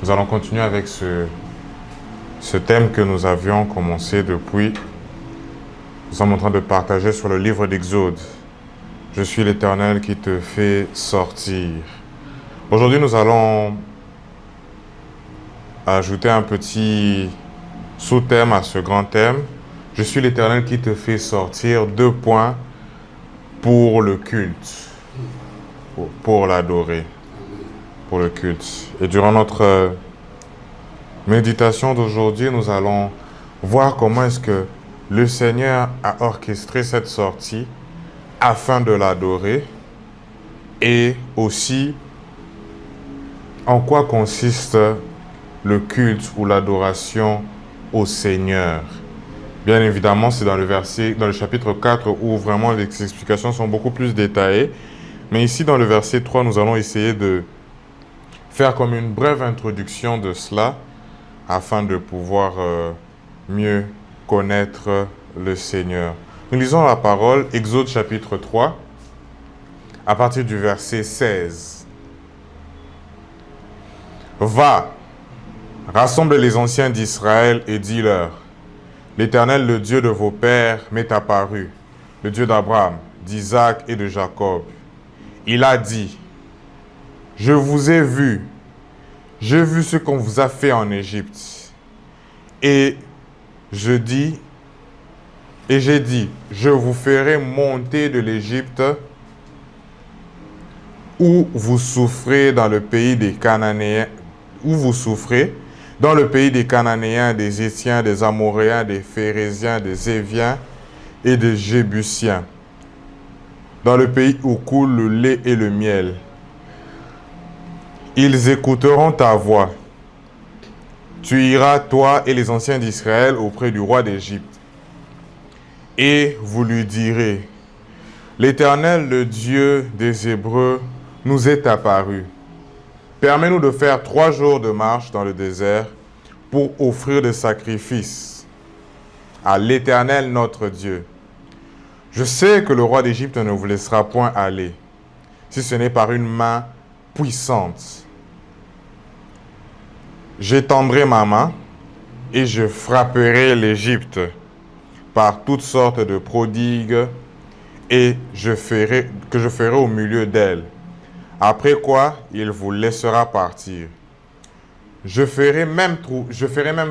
Nous allons continuer avec ce thème que nous avions commencé depuis. Nous sommes en train de partager sur le livre d'Exode. Je suis l'Éternel qui te fait sortir. Aujourd'hui, nous allons ajouter un petit sous-thème à ce grand thème. Je suis l'Éternel qui te fait sortir. 2 points pour le culte, pour l'adorer, pour le culte. Et durant notre méditation d'aujourd'hui, nous allons voir comment est-ce que le Seigneur a orchestré cette sortie afin de l'adorer et aussi en quoi consiste le culte ou l'adoration au Seigneur. Bien évidemment, c'est dans le chapitre 4 où vraiment les explications sont beaucoup plus détaillées. Mais ici, dans le verset 3, nous allons essayer de faire comme une brève introduction de cela afin de pouvoir mieux connaître le Seigneur. Nous lisons la parole, Exode chapitre 3, à partir du verset 16. Va, rassemble les anciens d'Israël et dis-leur: l'Éternel, le Dieu de vos pères, m'est apparu, le Dieu d'Abraham, d'Isaac et de Jacob. Il a dit: je vous ai vu, j'ai vu ce qu'on vous a fait en Égypte. Et j'ai dit, je vous ferai monter de l'Égypte où vous souffrez dans le pays des Cananéens, des Héthiens, des Amoréens, des Phéréziens, des Éviens et des Jébusiens, dans le pays où coule le lait et le miel. Ils écouteront ta voix. Tu iras, toi et les anciens d'Israël, auprès du roi d'Égypte. Et vous lui direz: l'Éternel, le Dieu des Hébreux, nous est apparu. Permets-nous de faire 3 jours de marche dans le désert pour offrir des sacrifices à l'Éternel notre Dieu. Je sais que le roi d'Égypte ne vous laissera point aller, si ce n'est par une main puissante. J'étendrai ma main et je frapperai l'Égypte par toutes sortes de prodigues et je ferai au milieu d'elle. Après quoi, il vous laissera partir. Je ferai même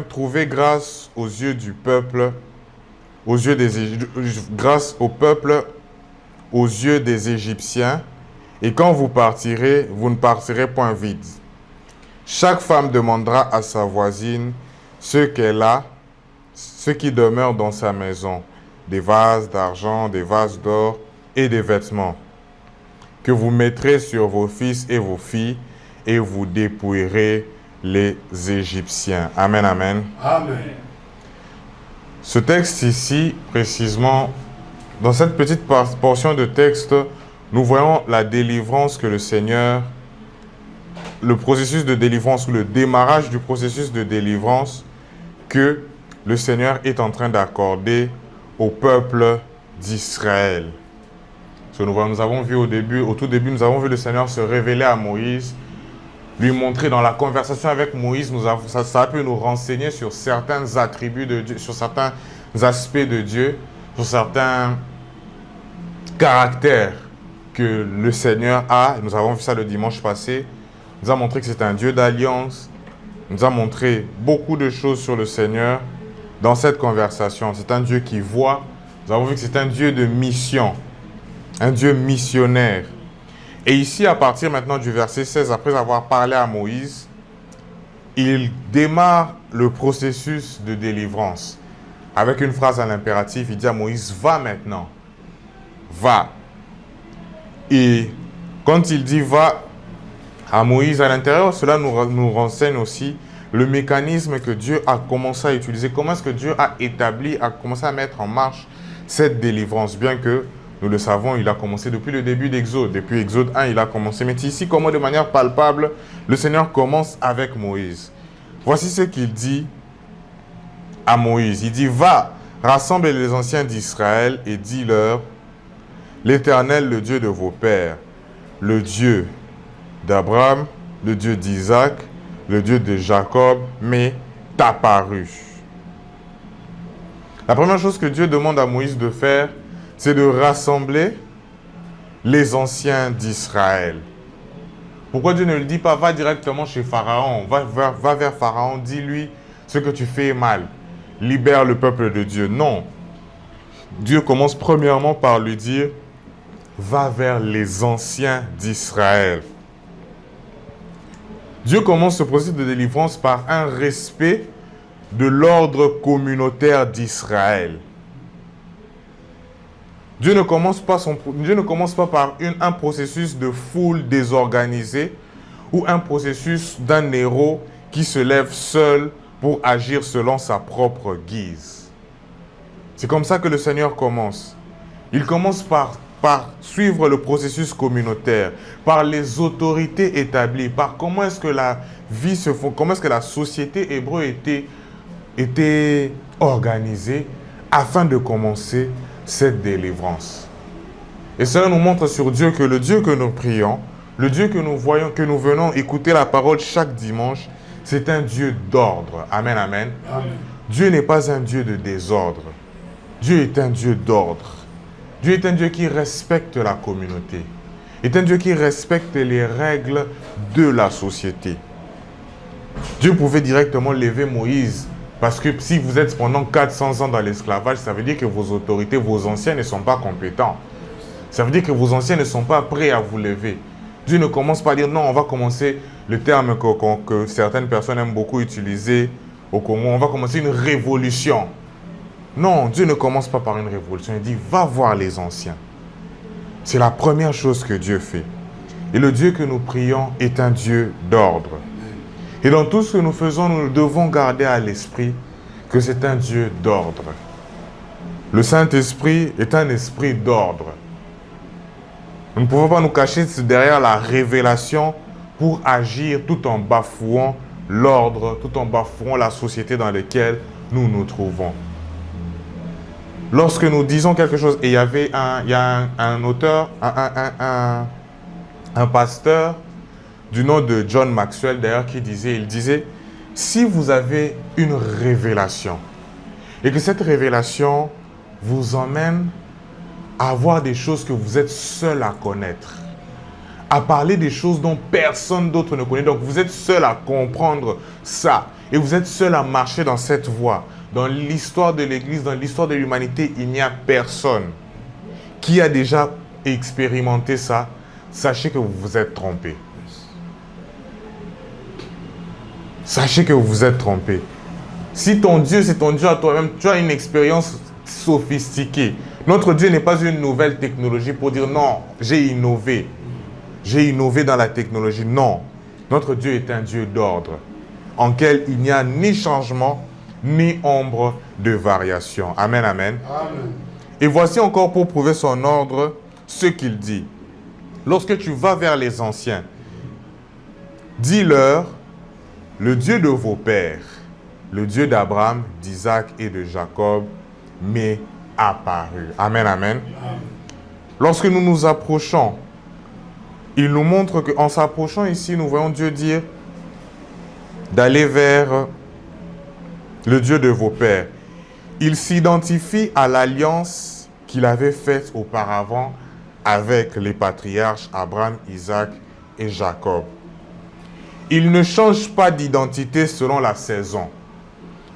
trouver grâce aux yeux du peuple, grâce au peuple, aux yeux des Égyptiens, et quand vous partirez, vous ne partirez point vide. Chaque femme demandera à sa voisine ce qu'elle a, ce qui demeure dans sa maison, des vases d'argent, des vases d'or et des vêtements, que vous mettrez sur vos fils et vos filles, et vous dépouillerez les Égyptiens. Amen, amen. Amen. Ce texte ici, précisément, dans cette petite portion de texte, nous voyons la délivrance que le Seigneur, le processus de délivrance ou le démarrage du processus de délivrance que le Seigneur est en train d'accorder au peuple d'Israël. Nous avons vu au tout début, nous avons vu le Seigneur se révéler à Moïse, lui montrer dans la conversation avec Moïse, ça a pu nous renseigner sur certains attributs de Dieu, sur certains aspects de Dieu, sur certains caractères que le Seigneur a. Nous avons vu ça le dimanche passé. Il nous a montré que c'est un Dieu d'alliance. Il nous a montré beaucoup de choses sur le Seigneur dans cette conversation. C'est un Dieu qui voit. Nous avons vu que c'est un Dieu de mission, un Dieu missionnaire. Et ici, à partir maintenant du verset 16, après avoir parlé à Moïse, il démarre le processus de délivrance. Avec une phrase à l'impératif, il dit à Moïse: va maintenant, va. Et quand il dit va à Moïse, à l'intérieur, cela nous renseigne aussi le mécanisme que Dieu a commencé à utiliser. Comment est-ce que Dieu a commencé à mettre en marche cette délivrance? Bien que, nous le savons, il a commencé depuis le début d'Exode. Depuis Exode 1, il a commencé. Mais ici, comment de manière palpable, le Seigneur commence avec Moïse. Voici ce qu'il dit à Moïse. Il dit: va, rassemble les anciens d'Israël et dis-leur: l'Éternel, le Dieu de vos pères, le Dieu d'Abraham, le Dieu d'Isaac, le Dieu de Jacob, m'est apparu. La première chose que Dieu demande à Moïse de faire, c'est de rassembler les anciens d'Israël. Pourquoi Dieu ne le dit pas, va directement chez Pharaon, va vers Pharaon, dis-lui ce que tu fais est mal, libère le peuple de Dieu. Non. Dieu commence premièrement par lui dire, va vers les anciens d'Israël. Dieu commence ce processus de délivrance par un respect de l'ordre communautaire d'Israël. Dieu ne commence pas par un processus de foule désorganisée ou un processus d'un héros qui se lève seul pour agir selon sa propre guise. C'est comme ça que le Seigneur commence. Il commence par suivre le processus communautaire, par les autorités établies, par comment est-ce que la vie se fait, comment est-ce que la société hébreu était organisée afin de commencer cette délivrance. Et cela nous montre sur Dieu que le Dieu que nous prions, le Dieu que nous voyons, que nous venons écouter la parole chaque dimanche, c'est un Dieu d'ordre. Amen, amen. Amen. Dieu n'est pas un Dieu de désordre. Dieu est un Dieu d'ordre. Dieu est un Dieu qui respecte la communauté. Est un Dieu qui respecte les règles de la société. Dieu pouvait directement lever Moïse. Parce que si vous êtes pendant 400 ans dans l'esclavage, ça veut dire que vos autorités, vos anciens ne sont pas compétents. Ça veut dire que vos anciens ne sont pas prêts à vous lever. Dieu ne commence pas à dire, non, on va commencer le terme que certaines personnes aiment beaucoup utiliser au Congo, on va commencer une révolution. Non, Dieu ne commence pas par une révolution, il dit, va voir les anciens. C'est la première chose que Dieu fait. Et le Dieu que nous prions est un Dieu d'ordre. Et dans tout ce que nous faisons, nous devons garder à l'esprit que c'est un Dieu d'ordre. Le Saint-Esprit est un esprit d'ordre. Nous ne pouvons pas nous cacher derrière la révélation pour agir tout en bafouant l'ordre, tout en bafouant la société dans laquelle nous nous trouvons. Lorsque nous disons quelque chose, et il y a un auteur, un pasteur, du nom de John Maxwell, d'ailleurs, il disait, si vous avez une révélation, et que cette révélation vous emmène à voir des choses que vous êtes seul à connaître, à parler des choses dont personne d'autre ne connaît, donc vous êtes seul à comprendre ça, et vous êtes seul à marcher dans cette voie. Dans l'histoire de l'Église, dans l'histoire de l'humanité, il n'y a personne qui a déjà expérimenté ça. Sachez que vous vous êtes trompé. Sachez que vous vous êtes trompé. Si ton Dieu, c'est ton Dieu à toi-même, tu as une expérience sophistiquée. Notre Dieu n'est pas une nouvelle technologie pour dire non, j'ai innové. J'ai innové dans la technologie. Non, notre Dieu est un Dieu d'ordre, en lequel il n'y a ni changement, ni ombre de variation. Amen, amen. Amen. Et voici encore pour prouver son ordre ce qu'il dit. Lorsque tu vas vers les anciens, dis-leur, le Dieu de vos pères, le Dieu d'Abraham, d'Isaac et de Jacob, m'est apparu. Amen, amen. Amen. Lorsque nous nous approchons, il nous montre qu'en s'approchant ici, nous voyons Dieu dire d'aller vers le Dieu de vos pères. Il s'identifie à l'alliance qu'il avait faite auparavant avec les patriarches Abraham, Isaac et Jacob. Il ne change pas d'identité selon la saison.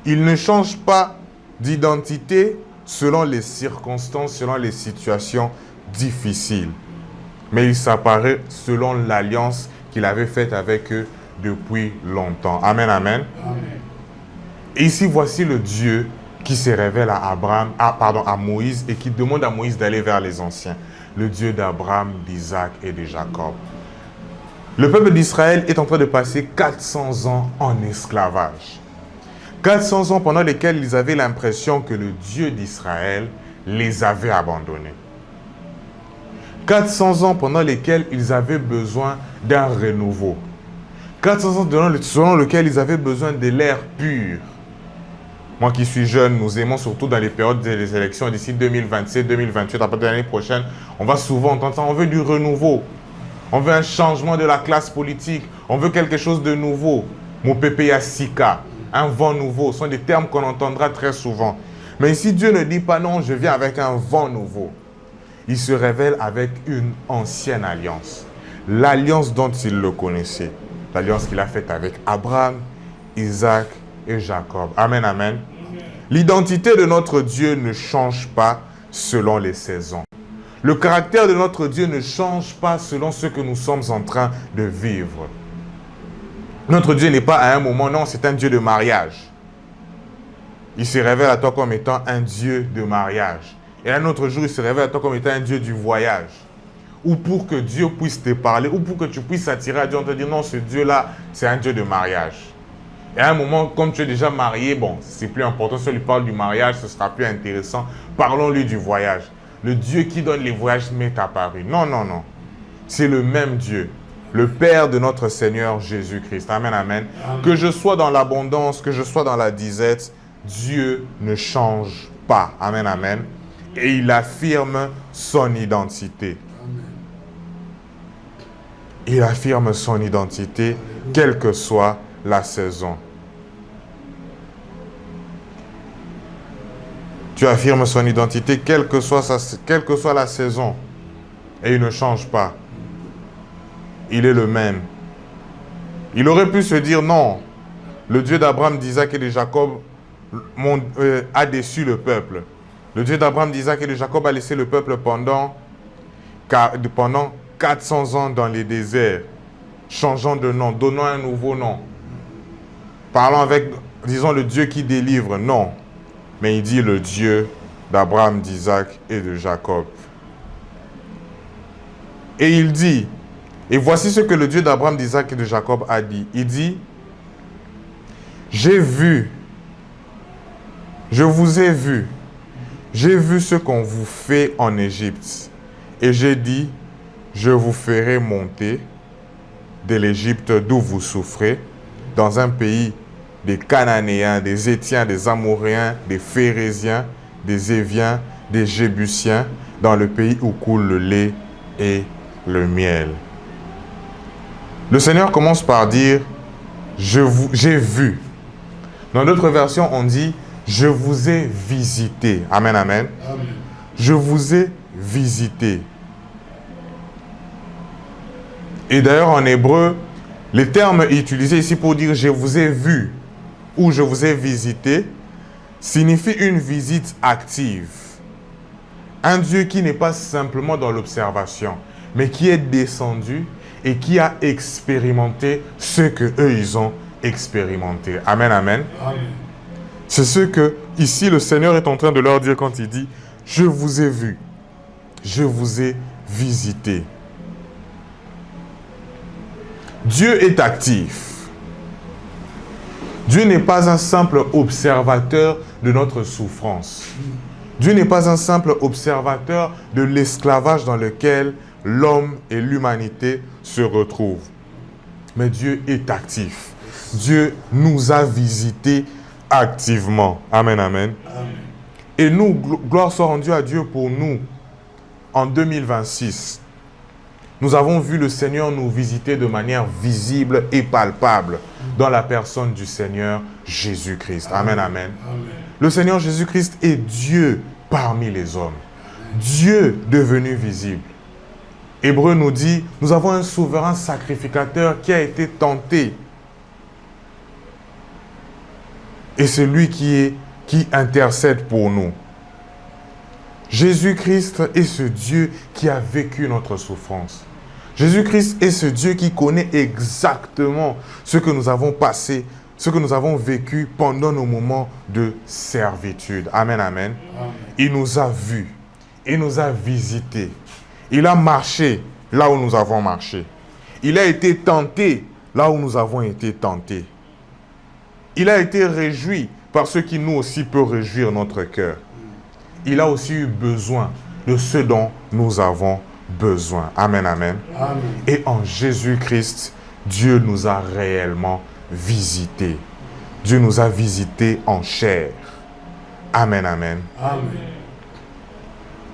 Il ne change pas d'identité selon les circonstances, selon les situations difficiles. Mais il s'apparaît selon l'alliance qu'il avait faite avec eux depuis longtemps. Amen, amen. Amen. Et ici, voici le Dieu qui se révèle à Moïse et qui demande à Moïse d'aller vers les anciens. Le Dieu d'Abraham, d'Isaac et de Jacob. Le peuple d'Israël est en train de passer 400 ans en esclavage. 400 ans pendant lesquels ils avaient l'impression que le Dieu d'Israël les avait abandonnés. 400 ans pendant lesquels ils avaient besoin d'un renouveau. 400 ans selon lesquels ils avaient besoin de l'air pur. Moi qui suis jeune, nous aimons surtout dans les périodes des élections d'ici 2027, 2028, à partir de l'année prochaine, on va souvent entendre ça, on veut du renouveau. On veut un changement de la classe politique. On veut quelque chose de nouveau. Mopepeya Sika, un vent nouveau, ce sont des termes qu'on entendra très souvent. Mais ici, Dieu ne dit pas non, je viens avec un vent nouveau. Il se révèle avec une ancienne alliance. L'alliance dont il le connaissait. L'alliance qu'il a faite avec Abraham, Isaac et Jacob. Amen, amen. L'identité de notre Dieu ne change pas selon les saisons. Le caractère de notre Dieu ne change pas selon ce que nous sommes en train de vivre. Notre Dieu n'est pas à un moment, non, c'est un Dieu de mariage. Il se révèle à toi comme étant un Dieu de mariage. Et un autre jour, il se révèle à toi comme étant un Dieu du voyage. Ou pour que Dieu puisse te parler, ou pour que tu puisses attirer à Dieu, on te dit non, ce Dieu-là, c'est un Dieu de mariage. Et à un moment, comme tu es déjà marié, bon, c'est plus important. Si on lui parle du mariage, ce sera plus intéressant. Parlons-lui du voyage. Le Dieu qui donne les voyages m'est apparu. Non, non, non. C'est le même Dieu. Le Père de notre Seigneur Jésus-Christ. Amen, amen. Amen. Que je sois dans l'abondance, que je sois dans la disette, Dieu ne change pas. Amen, amen. Et il affirme son identité. Amen. Il affirme son identité, quelle que soit la saison. Tu affirmes son identité, quelle que soit la saison. Et il ne change pas. Il est le même. Il aurait pu se dire non. Le Dieu d'Abraham, d'Isaac et de Jacob a déçu le peuple. Le Dieu d'Abraham, d'Isaac et de Jacob a laissé le peuple pendant 400 ans dans les déserts, changeant de nom, donnant un nouveau nom. Parlant avec, disons, le Dieu qui délivre. Non. Mais il dit le Dieu d'Abraham, d'Isaac et de Jacob. Et il dit, et voici ce que le Dieu d'Abraham, d'Isaac et de Jacob a dit. Il dit, j'ai vu, je vous ai vu, j'ai vu ce qu'on vous fait en Égypte. Et j'ai dit, je vous ferai monter de l'Égypte d'où vous souffrez, dans un pays des Cananéens, des Héthiens, des Amoréens, des Phérésiens, des Éviens, des Jébusiens, dans le pays où coule le lait et le miel. Le Seigneur commence par dire, j'ai vu. Dans d'autres versions, on dit, je vous ai visité. Amen, amen. Amen. Je vous ai visité. Et d'ailleurs, en hébreu, les termes utilisés ici pour dire, je vous ai vu ou je vous ai visité, signifie une visite active. Un Dieu qui n'est pas simplement dans l'observation, mais qui est descendu et qui a expérimenté ce que eux ils ont expérimenté. Amen, amen. Amen. C'est ce que ici le Seigneur est en train de leur dire quand il dit « Je vous ai vu, je vous ai visité ». Dieu est actif. Dieu n'est pas un simple observateur de notre souffrance. Dieu n'est pas un simple observateur de l'esclavage dans lequel l'homme et l'humanité se retrouvent. Mais Dieu est actif. Dieu nous a visités activement. Amen, amen. Amen. Et nous, gloire soit rendue à Dieu pour nous, en 2026. Nous avons vu le Seigneur nous visiter de manière visible et palpable dans la personne du Seigneur Jésus-Christ. Amen, amen. Amen. Le Seigneur Jésus-Christ est Dieu parmi les hommes. Dieu devenu visible. Hébreu nous dit, nous avons un souverain sacrificateur qui a été tenté. Et c'est lui qui intercède pour nous. Jésus-Christ est ce Dieu qui a vécu notre souffrance. Jésus-Christ est ce Dieu qui connaît exactement ce que nous avons passé, ce que nous avons vécu pendant nos moments de servitude. Amen, amen. Amen. Il nous a vus, il nous a visités. Il a marché là où nous avons marché. Il a été tenté là où nous avons été tentés. Il a été réjoui par ce qui nous aussi peut réjouir notre cœur. Il a aussi eu besoin de ce dont nous avons besoin. Amen, amen. Amen. Et en Jésus-Christ, Dieu nous a réellement visités. Dieu nous a visités en chair. Amen, amen. Amen.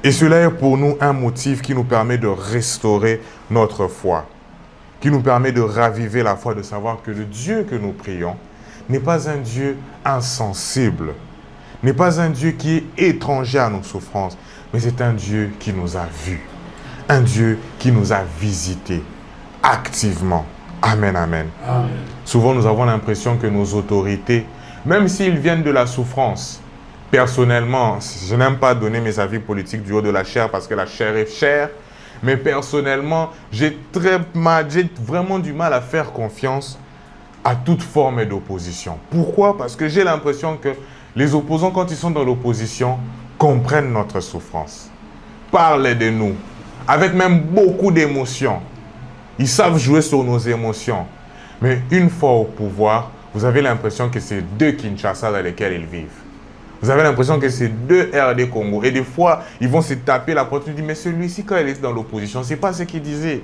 Et cela est pour nous un motif qui nous permet de restaurer notre foi. qui nous permet de raviver la foi, de savoir que le Dieu que nous prions n'est pas un Dieu insensible, n'est pas un Dieu qui est étranger à nos souffrances, mais c'est un Dieu qui nous a vus, un Dieu qui nous a visités activement. Amen, amen. Amen. Souvent, nous avons l'impression que nos autorités, même s'ils viennent de la souffrance, personnellement, je n'aime pas donner mes avis politiques du haut de la chair parce que la chair est chère, mais personnellement, j'ai vraiment du mal à faire confiance à toute forme d'opposition. Pourquoi? Parce que j'ai l'impression que les opposants, quand ils sont dans l'opposition, comprennent notre souffrance, parlent de nous, avec même beaucoup d'émotions. Ils savent jouer sur nos émotions. Mais une fois au pouvoir, vous avez l'impression que c'est deux Kinshasa dans lesquels ils vivent. Vous avez l'impression que c'est deux RD Congo. Et des fois, ils vont se taper la poitrine et dire, mais celui-ci, quand il était dans l'opposition, c'est pas ce qu'il disait.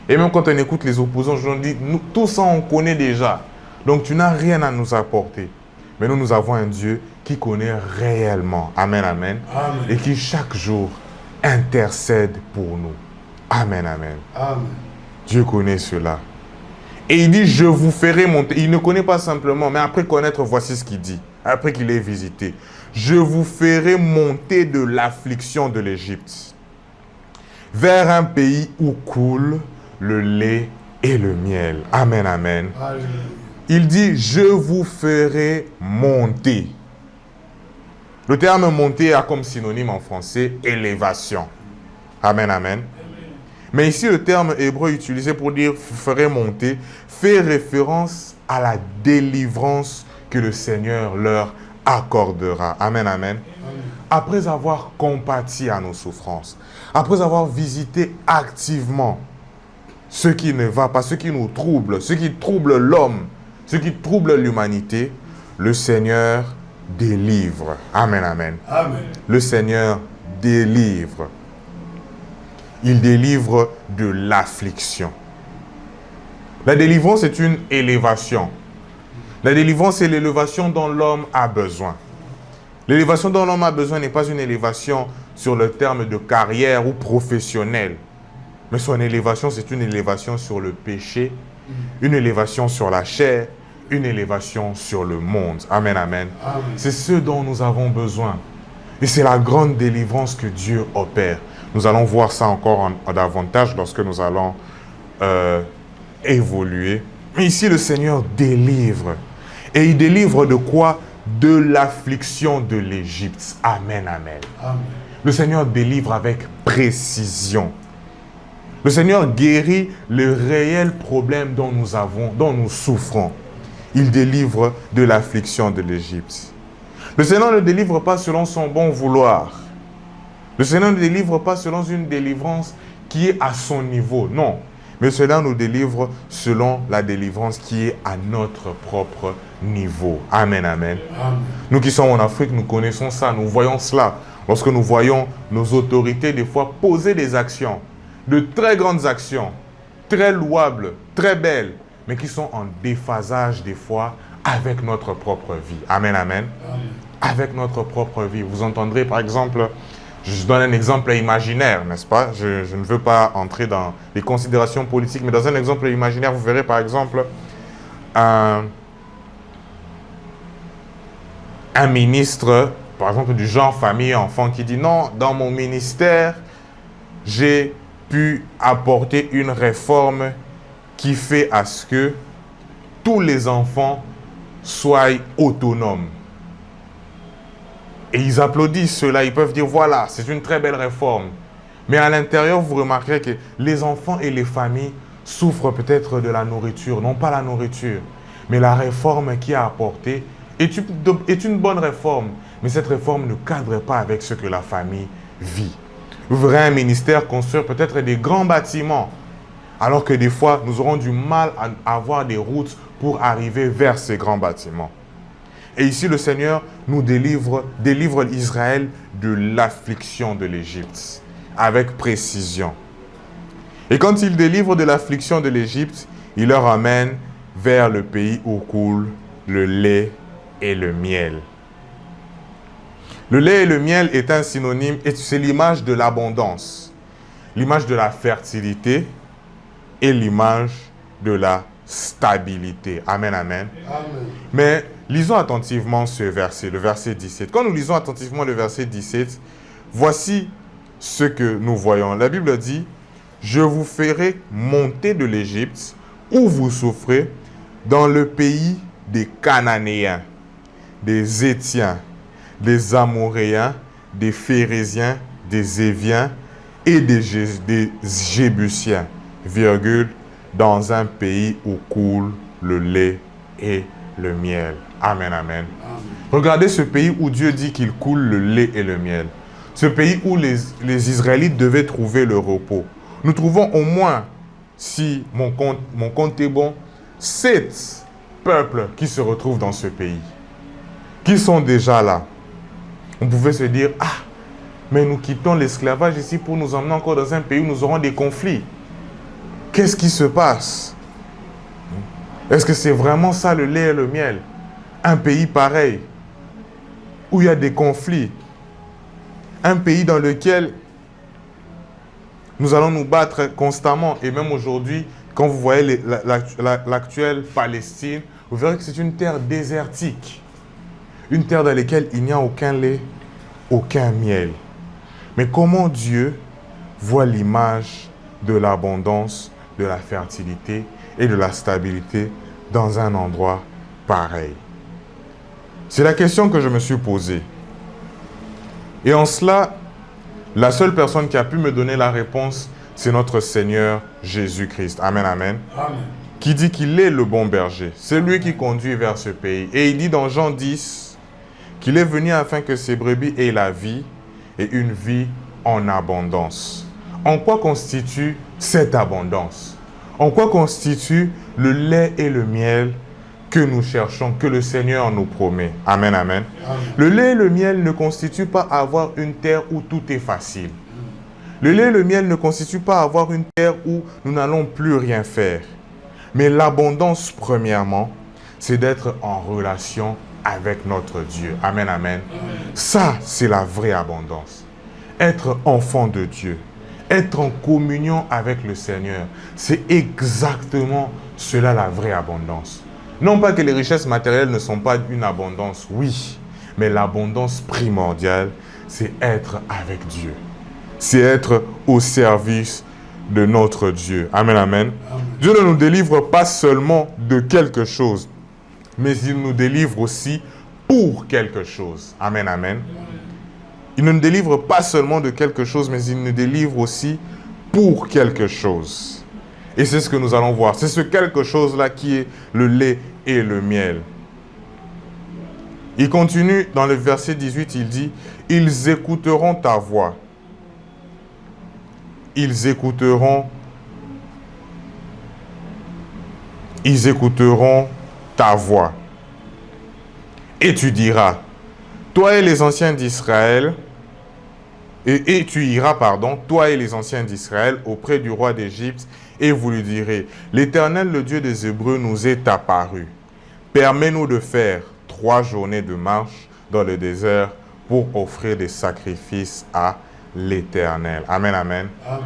Et même quand on écoute les opposants, je leur dis, nous, tout ça, on connaît déjà. Donc, tu n'as rien à nous apporter. Mais nous avons un Dieu qui connaît réellement. Amen, amen. Amen. Et qui, chaque jour, intercède pour nous. Amen, amen. Amen. Dieu connaît cela. Et il dit, je vous ferai monter. Il ne connaît pas simplement, mais après connaître, voici ce qu'il dit. Après qu'il ait visité. Je vous ferai monter de l'affliction de l'Égypte vers un pays où coule le lait et le miel. Amen, amen. Alléluia. Il dit, je vous ferai monter. Le terme monter a comme synonyme en français élévation. Amen, amen. Mais ici, le terme hébreu utilisé pour dire vous ferez monter fait référence à la délivrance que le Seigneur leur accordera. Amen, amen. Après avoir compati à nos souffrances, après avoir visité activement ce qui ne va pas, ce qui nous trouble, ce qui trouble l'homme, ce qui trouble l'humanité, le Seigneur délivre. Amen, amen. Amen. Le Seigneur délivre. Il délivre de l'affliction. La délivrance est une élévation. La délivrance est l'élévation dont l'homme a besoin. L'élévation dont l'homme a besoin n'est pas une élévation sur le terme de carrière ou professionnelle. Mais son élévation, c'est une élévation sur le péché, une élévation sur la chair, une élévation sur le monde. Amen, amen. Amen. C'est ce dont nous avons besoin. Et c'est la grande délivrance que Dieu opère. Nous allons voir ça encore en davantage lorsque nous allons évoluer. Mais ici, le Seigneur délivre. Et il délivre de quoi? De l'affliction de l'Égypte. Amen, amen. Amen. Le Seigneur délivre avec précision. Le Seigneur guérit le réel problème dont nous avons, dont nous souffrons. Il délivre de l'affliction de l'Égypte. Le Seigneur ne délivre pas selon son bon vouloir. Le Seigneur ne délivre pas selon une délivrance qui est à son niveau. Non. Mais le Seigneur nous délivre selon la délivrance qui est à notre propre niveau. Amen, amen. Amen. Nous qui sommes en Afrique, nous connaissons ça, nous voyons cela. Lorsque nous voyons nos autorités, des fois, poser des actions, de très grandes actions, très louables, très belles, mais qui sont en déphasage, des fois, avec notre propre vie. Amen, amen. Amen. Avec notre propre vie. Vous entendrez, par exemple, je donne un exemple imaginaire, n'est-ce pas? Je ne veux pas entrer dans les considérations politiques, mais dans un exemple imaginaire, vous verrez, par exemple, un ministre, par exemple, du genre famille, enfant, qui dit non, dans mon ministère, j'ai pu apporter une réforme qui fait à ce que tous les enfants soient autonomes. Et ils applaudissent cela, ils peuvent dire voilà, c'est une très belle réforme. Mais à l'intérieur, vous remarquerez que les enfants et les familles souffrent peut-être de la nourriture, non pas la nourriture, mais la réforme qui a apportée est une bonne réforme. Mais cette réforme ne cadre pas avec ce que la famille vit. Vous verrez un ministère construire peut-être des grands bâtiments, alors que des fois, nous aurons du mal à avoir des routes pour arriver vers ces grands bâtiments. Et ici, le Seigneur nous délivre Israël de l'affliction de l'Égypte, avec précision. Et quand il délivre de l'affliction de l'Égypte, il leur amène vers le pays où coule le lait et le miel. Le lait et le miel est un synonyme, et c'est l'image de l'abondance, l'image de la fertilité et l'image de la stabilité. Amen, amen. Amen. Mais lisons attentivement ce verset, le verset 17. Quand nous lisons attentivement le verset 17, voici ce que nous voyons. La Bible dit, « Je vous ferai monter de l'Égypte, où vous souffrez, dans le pays des Cananéens, des Étiens, des Amoréens, des Phérésiens, des Éviens et des Jébusiens, virgule, dans un pays où coule le lait et le miel. » Amen, amen. Amen. Regardez ce pays où Dieu dit qu'il coule le lait et le miel. Ce pays où les Israélites devaient trouver le repos. Nous trouvons au moins, si mon compte est bon, 7 peuples qui se retrouvent dans ce pays, qui sont déjà là. On pouvait se dire, ah, mais nous quittons l'esclavage ici pour nous emmener encore dans un pays où nous aurons des conflits. Qu'est-ce qui se passe? Est-ce que c'est vraiment ça le lait et le miel? Un pays pareil, où il y a des conflits. Un pays dans lequel nous allons nous battre constamment. Et même aujourd'hui, quand vous voyez l'actuelle Palestine, vous verrez que c'est une terre désertique. Une terre dans laquelle il n'y a aucun lait, aucun miel. Mais comment Dieu voit l'image de l'abondance, de la fertilité et de la stabilité dans un endroit pareil? C'est la question que je me suis posée. Et en cela, la seule personne qui a pu me donner la réponse, c'est notre Seigneur Jésus-Christ. Amen, amen. Amen. Qui dit qu'il est le bon berger. C'est lui qui conduit vers ce pays. Et il dit dans Jean 10 qu'il est venu afin que ses brebis aient la vie et une vie en abondance. En quoi constitue cette abondance? En quoi constitue le lait et le miel que nous cherchons, que le Seigneur nous promet? Amen, amen. Amen. Le lait et le miel ne constituent pas avoir une terre où tout est facile. Le lait et le miel ne constituent pas avoir une terre où nous n'allons plus rien faire. Mais l'abondance, premièrement, c'est d'être en relation avec notre Dieu. Amen, amen. Ça, c'est la vraie abondance. Être enfant de Dieu, être en communion avec le Seigneur, c'est exactement cela la vraie abondance. Non pas que les richesses matérielles ne sont pas une abondance, oui, mais l'abondance primordiale, c'est être avec Dieu. C'est être au service de notre Dieu. Amen, amen. Amen. Dieu ne nous délivre pas seulement de quelque chose, mais il nous délivre aussi pour quelque chose. Amen, amen. Il ne nous délivre pas seulement de quelque chose, mais il nous délivre aussi pour quelque chose. Et c'est ce que nous allons voir. C'est ce quelque chose-là qui est le lait et le miel. Il continue dans le verset 18, il dit, « Ils écouteront ta voix. Ils écouteront ta voix. Et tu diras, toi et les anciens d'Israël, et tu iras, toi et les anciens d'Israël, auprès du roi d'Égypte, et vous lui direz, l'Éternel, le Dieu des Hébreux, nous est apparu. Permets-nous de faire 3 journées de marche dans le désert pour offrir des sacrifices à l'Éternel. » Amen, amen. Amen.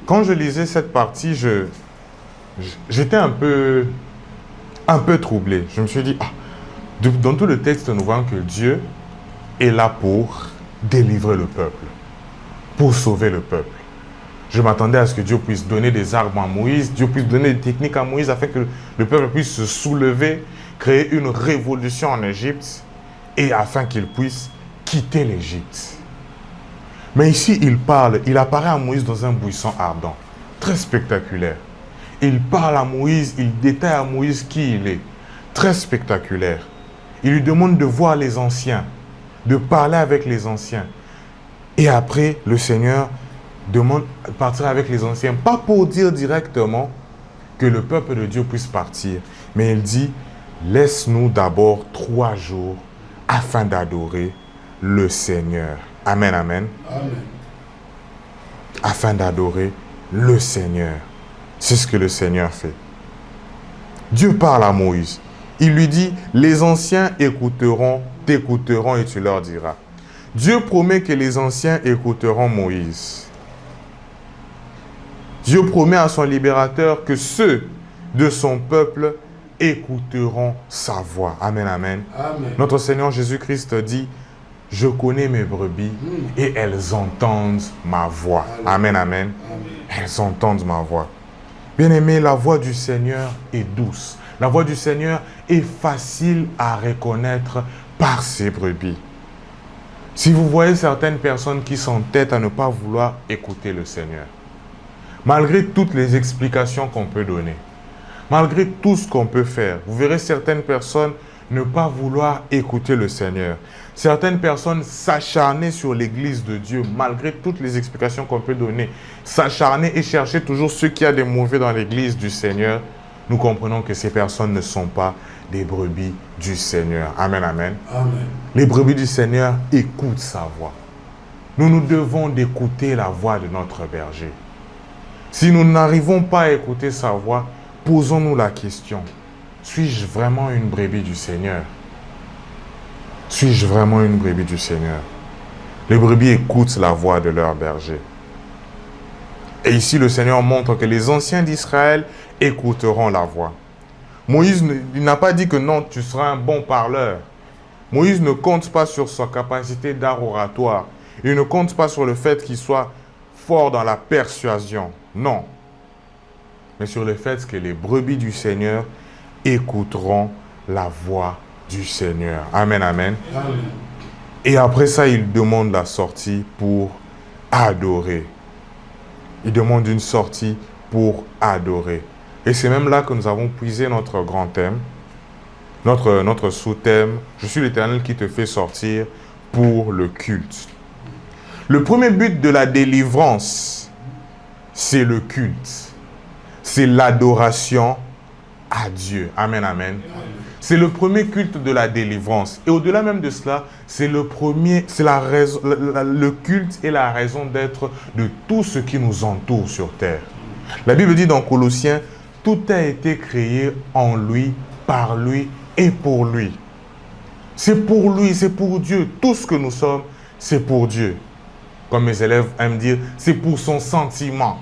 Quand je lisais cette partie, j'étais un peu troublé. Je me suis dit, dans tout le texte, nous voyons que Dieu est là pour délivrer le peuple, pour sauver le peuple. Je m'attendais à ce que Dieu puisse donner des armes à Moïse, Dieu puisse donner des techniques à Moïse afin que le peuple puisse se soulever, créer une révolution en Égypte et afin qu'il puisse quitter l'Égypte. Mais ici, il apparaît à Moïse dans un buisson ardent, très spectaculaire. Il parle à Moïse, il détaille à Moïse qui il est, très spectaculaire. Il lui demande de voir les anciens, de parler avec les anciens. Et après, le Seigneur demande de partir avec les anciens, pas pour dire directement que le peuple de Dieu puisse partir, mais il dit, laisse-nous d'abord 3 jours afin d'adorer le Seigneur. Amen, amen. Amen. Afin d'adorer le Seigneur. C'est ce que le Seigneur fait. Dieu parle à Moïse. Il lui dit, les anciens t'écouteront et tu leur diras. Dieu promet que les anciens écouteront Moïse. Dieu promet à son libérateur que ceux de son peuple écouteront sa voix. Amen, amen. Amen. Notre Seigneur Jésus-Christ dit, je connais mes brebis et elles entendent ma voix. Amen, amen. Elles entendent ma voix. Bien-aimé, la voix du Seigneur est douce. La voix du Seigneur est facile à reconnaître par ses brebis. Si vous voyez certaines personnes qui s'entêtent à ne pas vouloir écouter le Seigneur, malgré toutes les explications qu'on peut donner, malgré tout ce qu'on peut faire, vous verrez certaines personnes ne pas vouloir écouter le Seigneur. Certaines personnes s'acharner sur l'église de Dieu, malgré toutes les explications qu'on peut donner. S'acharner et chercher toujours ce qu'il y a de mauvais dans l'église du Seigneur. Nous comprenons que ces personnes ne sont pas des brebis du Seigneur. Amen, amen. Amen. Les brebis du Seigneur écoutent sa voix. Nous devons d'écouter la voix de notre berger. Si nous n'arrivons pas à écouter sa voix, posons-nous la question. Suis-je vraiment une brebis du Seigneur? Suis-je vraiment une brebis du Seigneur? Les brebis écoutent la voix de leur berger. Et ici, le Seigneur montre que les anciens d'Israël écouteront la voix. Moïse n'a pas dit que non, tu seras un bon parleur. Moïse ne compte pas sur sa capacité d'art oratoire. Il ne compte pas sur le fait qu'il soit fort dans la persuasion. Non. Mais sur le fait que les brebis du Seigneur écouteront la voix du Seigneur. Amen, amen. Amen. Et après ça, il demande la sortie pour adorer. Il demande une sortie pour adorer. Et c'est même là que nous avons puisé notre grand thème, notre sous-thème. Je suis l'Éternel qui te fait sortir pour le culte. Le premier but de la délivrance, c'est le culte. C'est l'adoration à Dieu. Amen, amen. C'est le premier culte de la délivrance. Et au-delà même de cela, c'est le culte est la raison d'être de tout ce qui nous entoure sur terre. La Bible dit dans Colossiens, tout a été créé en lui, par lui et pour lui. C'est pour lui, c'est pour Dieu. Tout ce que nous sommes, c'est pour Dieu. Comme mes élèves aiment dire, c'est pour son sentiment.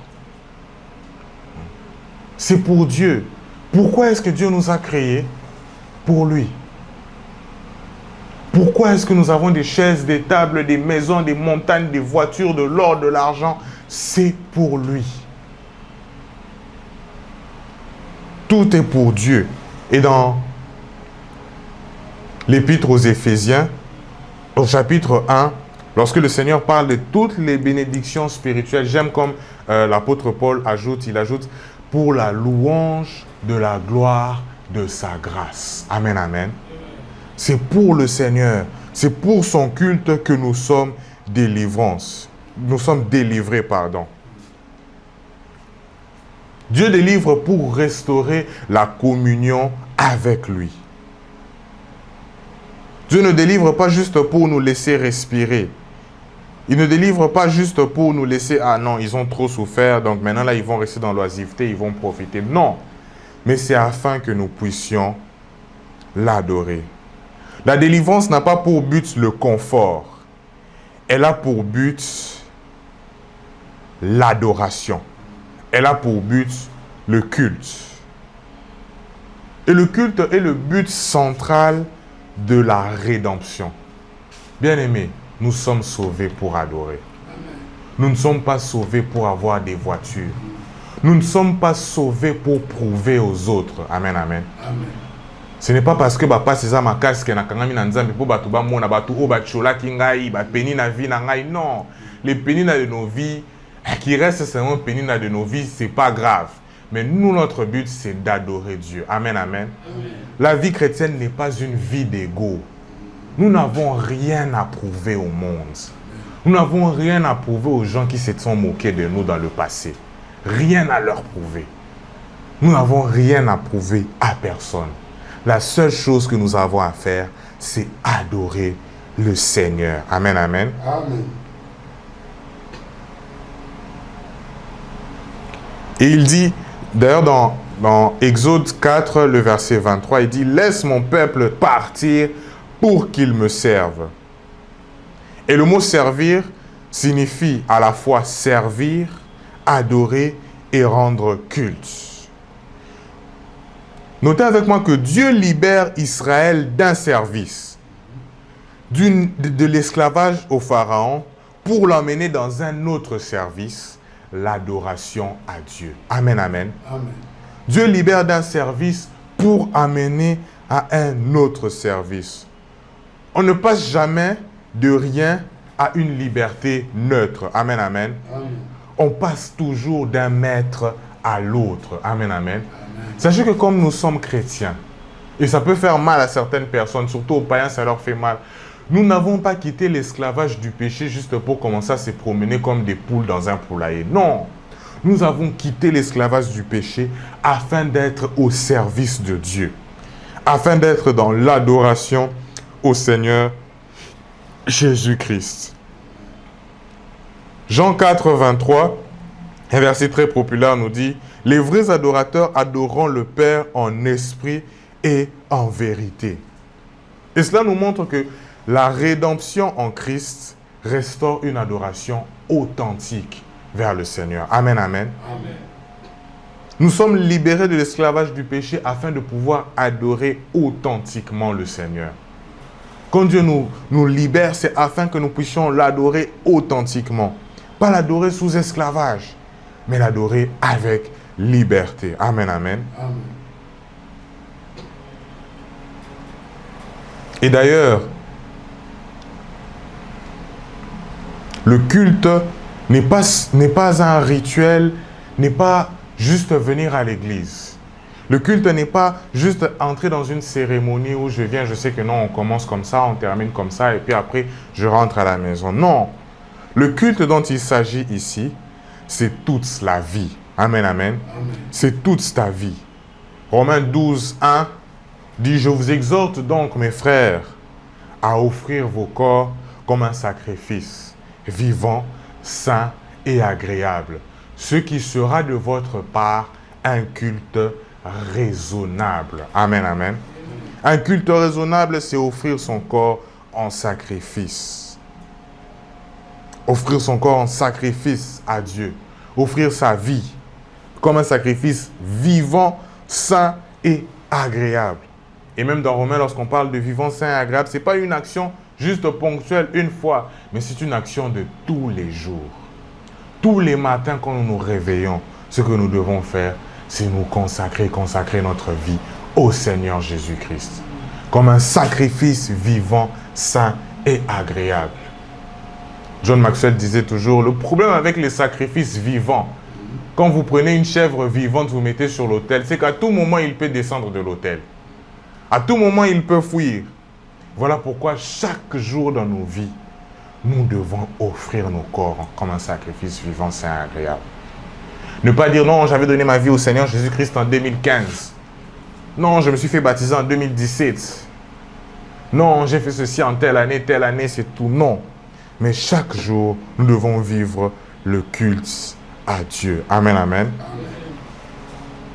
C'est pour Dieu. Pourquoi est-ce que Dieu nous a créés? Pour lui. Pourquoi est-ce que nous avons des chaises, des tables, des maisons, des montagnes, des voitures, de l'or, de l'argent? C'est pour lui. Tout est pour Dieu. Et dans l'Épître aux Éphésiens, au chapitre 1, lorsque le Seigneur parle de toutes les bénédictions spirituelles, j'aime comme l'apôtre Paul ajoute, il ajoute, pour la louange de la gloire de sa grâce. Amen, amen. C'est pour le Seigneur, c'est pour son culte que nous sommes délivrés, pardon. Dieu délivre pour restaurer la communion avec lui. Dieu ne délivre pas juste pour nous laisser respirer. Il ne délivre pas juste pour nous laisser, ah non, ils ont trop souffert, donc maintenant là, ils vont rester dans l'oisiveté, ils vont profiter. Non, mais c'est afin que nous puissions l'adorer. La délivrance n'a pas pour but le confort. Elle a pour but l'adoration. Elle a pour but le culte. Et le culte est le but central de la rédemption. Bien-aimés, nous sommes sauvés pour adorer. Nous ne sommes pas sauvés pour avoir des voitures. Nous ne sommes pas sauvés pour prouver aux autres. Amen, amen. Amen. Ce n'est pas parce que papa c'est ça ma casque na kangami na nzambe pour batu ba mona batu o ba chola kingai ba penina vie na ngai. Non, les penina de nos vies qui restent seulement penina de nos vies, c'est pas grave. Mais nous, notre but, c'est d'adorer Dieu. Amen, amen. Amen. La vie chrétienne n'est pas une vie d'ego. Nous n'avons rien à prouver au monde. Nous n'avons rien à prouver aux gens qui se sont moqués de nous dans le passé. Rien à leur prouver. Nous n'avons rien à prouver à personne. La seule chose que nous avons à faire, c'est adorer le Seigneur. Amen, amen. Amen. Et il dit, d'ailleurs dans Exode 4, le verset 23, il dit « Laisse mon peuple partir pour qu'il me serve. » Et le mot « servir » signifie à la fois servir, adorer et rendre culte. Notez avec moi que Dieu libère Israël d'un service, de l'esclavage au Pharaon, pour l'emmener dans un autre service, l'adoration à Dieu. Amen, amen. Amen. Dieu libère d'un service pour amener à un autre service. On ne passe jamais de rien à une liberté neutre. Amen, amen. Amen. On passe toujours d'un maître à l'autre. Amen, amen. Amen. Sachez que comme nous sommes chrétiens, et ça peut faire mal à certaines personnes, surtout aux païens, ça leur fait mal. Nous n'avons pas quitté l'esclavage du péché juste pour commencer à se promener comme des poules dans un poulailler. Non, nous avons quitté l'esclavage du péché afin d'être au service de Dieu, afin d'être dans l'adoration au Seigneur Jésus-Christ. Jean 4, 23, un verset très populaire nous dit « Les vrais adorateurs adoreront le Père en esprit et en vérité. » Et cela nous montre que la rédemption en Christ restaure une adoration authentique vers le Seigneur. Amen, amen. Amen. Nous sommes libérés de l'esclavage du péché afin de pouvoir adorer authentiquement le Seigneur. Quand Dieu nous libère, c'est afin que nous puissions l'adorer authentiquement. Pas l'adorer sous esclavage, mais l'adorer avec liberté. Amen, amen. Amen. Et d'ailleurs, le culte n'est pas un rituel, n'est pas juste venir à l'église. Le culte n'est pas juste entrer dans une cérémonie où je viens, je sais que non, on commence comme ça, on termine comme ça, et puis après, je rentre à la maison. Non. Le culte dont il s'agit ici, c'est toute la vie. Amen, amen. Amen. C'est toute ta vie. Romains 12, 1 dit « Je vous exhorte donc, mes frères, à offrir vos corps comme un sacrifice, vivant, saint et agréable, ce qui sera de votre part un culte raisonnable. » Amen, amen. Un culte raisonnable, c'est offrir son corps en sacrifice. Offrir son corps en sacrifice à Dieu. Offrir sa vie comme un sacrifice vivant, saint et agréable. Et même dans Romains, lorsqu'on parle de vivant, saint et agréable, ce n'est pas une action juste ponctuelle une fois, mais c'est une action de tous les jours. Tous les matins, quand nous nous réveillons, ce que nous devons faire, c'est nous consacrer notre vie au Seigneur Jésus-Christ. Comme un sacrifice vivant, saint et agréable. John Maxwell disait toujours, le problème avec les sacrifices vivants, quand vous prenez une chèvre vivante, vous mettez sur l'autel, c'est qu'à tout moment, il peut descendre de l'autel. À tout moment, il peut fuir. Voilà pourquoi chaque jour dans nos vies, nous devons offrir nos corps comme un sacrifice vivant, saint et agréable. Ne pas dire non, j'avais donné ma vie au Seigneur Jésus-Christ en 2015. Non, je me suis fait baptiser en 2017. Non, j'ai fait ceci en telle année, c'est tout. Non. Mais chaque jour, nous devons vivre le culte à Dieu. Amen, amen. Amen.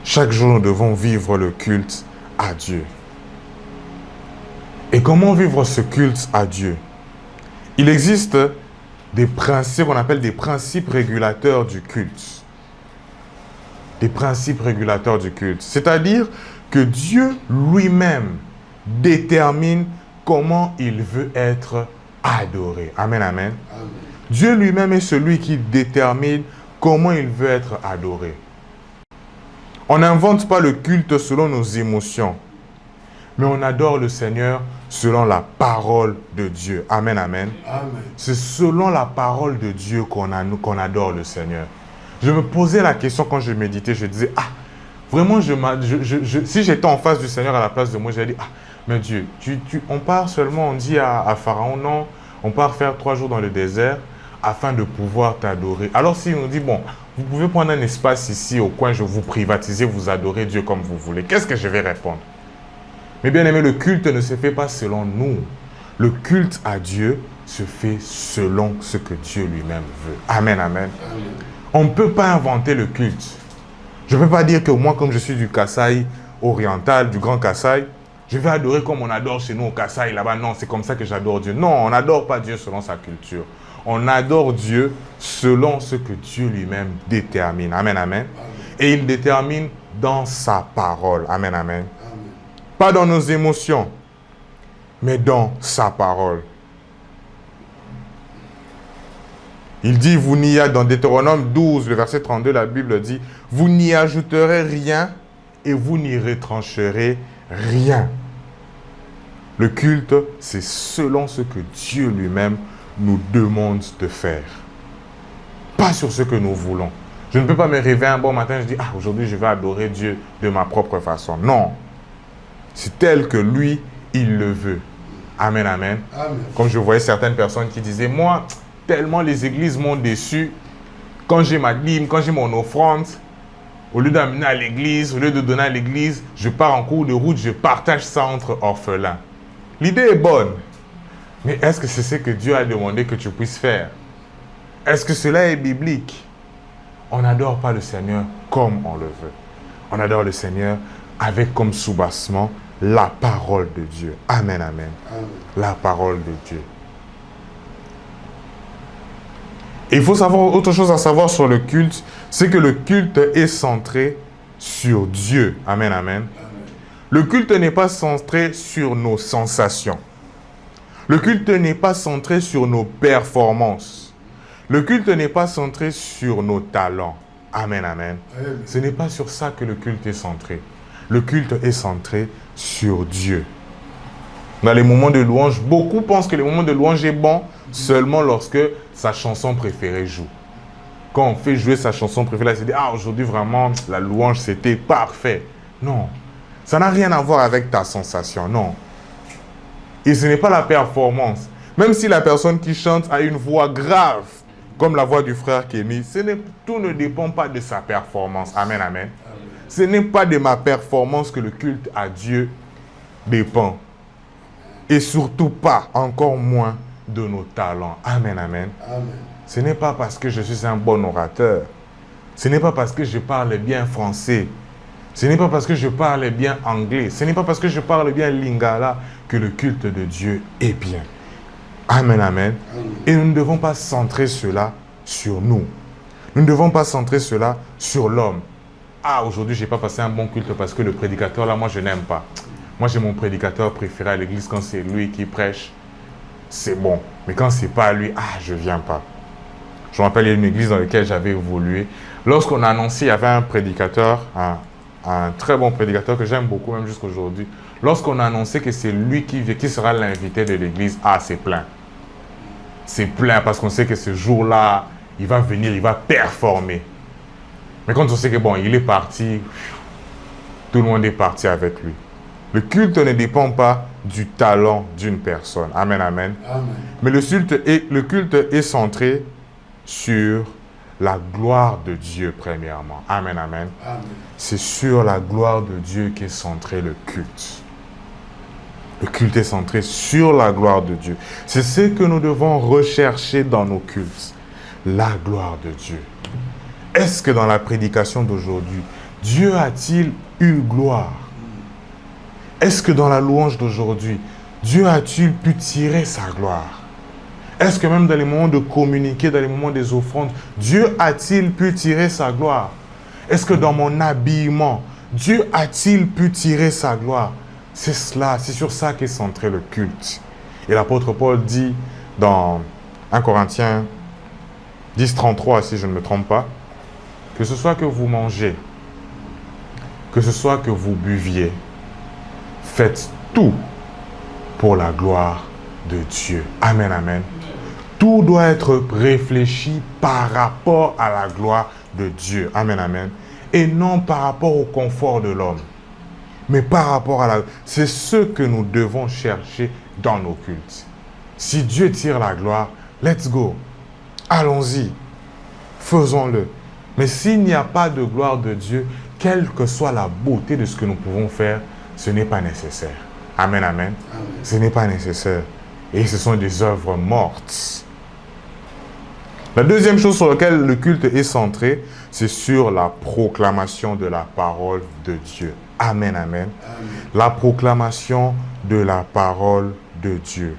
Chaque jour, nous devons vivre le culte à Dieu. Et comment vivre ce culte à Dieu? Il existe des principes qu'on appelle des principes régulateurs du culte. Des principes régulateurs du culte. C'est-à-dire que Dieu lui-même détermine comment il veut être adoré. Amen, amen. Amen. Dieu lui-même est celui qui détermine comment il veut être adoré. On n'invente pas le culte selon nos émotions, mais on adore le Seigneur selon la parole de Dieu. Amen, amen. Amen. C'est selon la parole de Dieu qu'on adore le Seigneur. Je me posais la question quand je méditais, je disais, ah, vraiment, si j'étais en face du Seigneur à la place de moi, j'allais dire, ah, mais Dieu, on part seulement, on dit à Pharaon, non, on part faire 3 jours dans le désert afin de pouvoir t'adorer. Alors s'il nous dit, bon, vous pouvez prendre un espace ici au coin, je vous privatisez, vous adorez Dieu comme vous voulez. Qu'est-ce que je vais répondre? Mais bien aimé, le culte ne se fait pas selon nous. Le culte à Dieu se fait selon ce que Dieu lui-même veut. Amen, amen. Amen. On ne peut pas inventer le culte. Je ne peux pas dire que moi, comme je suis du Kasaï oriental, du Grand Kasaï, je vais adorer comme on adore chez nous au Kasaï, là-bas. Non, c'est comme ça que j'adore Dieu. Non, on n'adore pas Dieu selon sa culture. On adore Dieu selon ce que Dieu lui-même détermine. Amen, amen. Et il détermine dans sa parole. Amen, amen. Pas dans nos émotions, mais dans sa parole. Il dit, vous n'y a, dans Deutéronome 12, le verset 32, la Bible dit, vous n'y ajouterez rien et vous n'y retrancherez rien. Le culte, c'est selon ce que Dieu lui-même nous demande de faire. Pas sur ce que nous voulons. Je ne peux pas me réveiller un bon matin et je dis, ah, aujourd'hui je vais adorer Dieu de ma propre façon. Non. C'est tel que lui, il le veut. Amen, amen. Amen. Comme je voyais certaines personnes qui disaient, moi, tellement les églises m'ont déçu. Quand j'ai ma dîme, quand j'ai mon offrande, au lieu d'amener à l'église, au lieu de donner à l'église, je pars en cours de route, je partage ça entre orphelins. L'idée est bonne. Mais est-ce que c'est ce que Dieu a demandé que tu puisses faire? Est-ce que cela est biblique? On n'adore pas le Seigneur comme on le veut. On adore le Seigneur avec comme soubassement la parole de Dieu. Amen, amen. Amen. La parole de Dieu. Et il faut savoir autre chose à savoir sur le culte, c'est que le culte est centré sur Dieu. Amen, amen. Amen. Le culte n'est pas centré sur nos sensations. Le culte n'est pas centré sur nos performances. Le culte n'est pas centré sur nos talents. Amen, amen. Amen. Ce n'est pas sur ça que le culte est centré. Le culte est centré sur Dieu. Dans les moments de louange, beaucoup pensent que le moment de louange est bon seulement lorsque sa chanson préférée joue. Quand on fait jouer sa chanson préférée, là, c'est dit, ah, aujourd'hui vraiment, la louange, c'était parfait. Non, ça n'a rien à voir avec ta sensation, non. Et ce n'est pas la performance. Même si la personne qui chante a une voix grave, comme la voix du frère Kenny, tout ne dépend pas de sa performance. Amen, amen. Ce n'est pas de ma performance que le culte à Dieu dépend. Et surtout pas, encore moins, de nos talents. Amen, amen. Amen. Ce n'est pas parce que je suis un bon orateur. Ce n'est pas parce que je parle bien français. Ce n'est pas parce que je parle bien anglais. Ce n'est pas parce que je parle bien lingala que le culte de Dieu est bien. Amen, amen. Amen. Et nous ne devons pas centrer cela sur nous. Nous ne devons pas centrer cela sur l'homme. Ah, aujourd'hui, je n'ai pas passé un bon culte parce que le prédicateur, là, moi, je n'aime pas. Moi, j'ai mon prédicateur préféré à l'église quand c'est lui qui prêche. C'est bon. Mais quand ce n'est pas lui, ah, je ne viens pas. Je me rappelle, il y a une église dans laquelle j'avais évolué. Lorsqu'on a annoncé, il y avait un prédicateur, un très bon prédicateur que j'aime beaucoup, même jusqu'à aujourd'hui. Lorsqu'on a annoncé que c'est lui qui sera l'invité de l'église, ah, c'est plein. C'est plein parce qu'on sait que ce jour-là, il va venir, il va performer. Mais quand on sait que bon, il est parti, tout le monde est parti avec lui. Le culte ne dépend pas du talent d'une personne. Amen, amen. Amen. Mais le culte est centré sur la gloire de Dieu premièrement. Amen, amen. Amen. C'est sur la gloire de Dieu qu'est centré le culte. Le culte est centré sur la gloire de Dieu. C'est ce que nous devons rechercher dans nos cultes. La gloire de Dieu. Est-ce que dans la prédication d'aujourd'hui, Dieu a-t-il eu gloire? Est-ce que dans la louange d'aujourd'hui, Dieu a-t-il pu tirer sa gloire? Est-ce que même dans les moments de communiquer, dans les moments des offrandes, Dieu a-t-il pu tirer sa gloire? Est-ce que dans mon habillement, Dieu a-t-il pu tirer sa gloire? C'est cela, c'est sur ça qu'est centré le culte. Et l'apôtre Paul dit dans 1 Corinthiens 10, 33, si je ne me trompe pas, que ce soit que vous mangez, que ce soit que vous buviez, faites tout pour la gloire de Dieu. Amen, amen. Tout doit être réfléchi par rapport à la gloire de Dieu. Amen, amen. Et non par rapport au confort de l'homme. Mais par rapport à la... C'est ce que nous devons chercher dans nos cultes. Si Dieu tire la gloire, let's go. Allons-y. Faisons-le. Mais s'il n'y a pas de gloire de Dieu, quelle que soit la beauté de ce que nous pouvons faire, ce n'est pas nécessaire. Amen, amen. Amen. Ce n'est pas nécessaire. Et ce sont des œuvres mortes. La deuxième chose sur laquelle le culte est centré, c'est sur la proclamation de la parole de Dieu. Amen, amen. Amen. La proclamation de la parole de Dieu.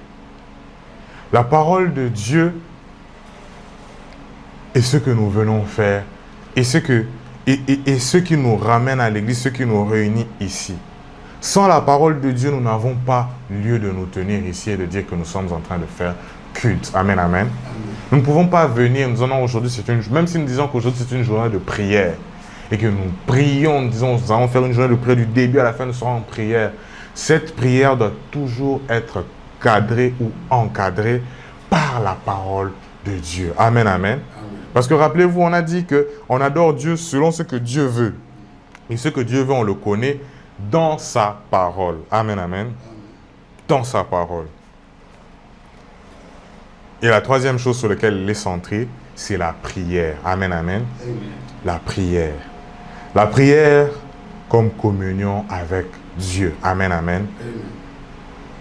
La parole de Dieu et ce que nous venons faire et ce qui nous ramène à l'église, ce qui nous réunit ici. Sans la parole de Dieu, nous n'avons pas lieu de nous tenir ici et de dire que nous sommes en train de faire culte. Amen, amen. Nous ne pouvons pas venir, nous disons aujourd'hui, même si nous disons qu'aujourd'hui c'est une journée de prière et que nous prions, nous disons nous allons faire une journée de prière du début à la fin, nous serons en prière. Cette prière doit toujours être cadrée ou encadrée par la parole de Dieu. Amen, amen. Parce que rappelez-vous, on a dit qu'on adore Dieu selon ce que Dieu veut. Et ce que Dieu veut, on le connaît dans sa parole. Amen, amen. Dans sa parole. Et la troisième chose sur laquelle il est centré, c'est la prière. Amen, amen. La prière. La prière comme communion avec Dieu. Amen, amen.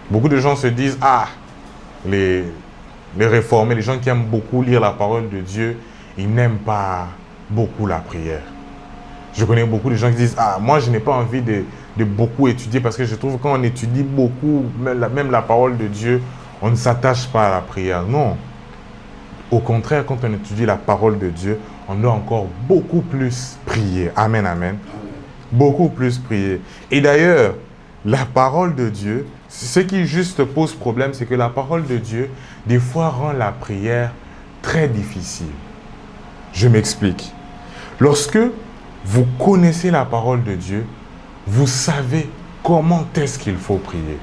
Beaucoup de gens se disent, les réformés, les gens qui aiment beaucoup lire la parole de Dieu, ils n'aiment pas beaucoup la prière. Je connais beaucoup de gens qui disent, moi je n'ai pas envie de beaucoup étudier parce que je trouve que quand on étudie beaucoup, même la parole de Dieu, on ne s'attache pas à la prière. Non. Au contraire, quand on étudie la parole de Dieu, on doit encore beaucoup plus prier. Amen, amen. Beaucoup plus prier. Et d'ailleurs, la parole de Dieu, ce qui juste pose problème, c'est que la parole de Dieu, des fois, rend la prière très difficile. Je m'explique. Lorsque vous connaissez la parole de Dieu, vous savez comment est-ce qu'il faut prier.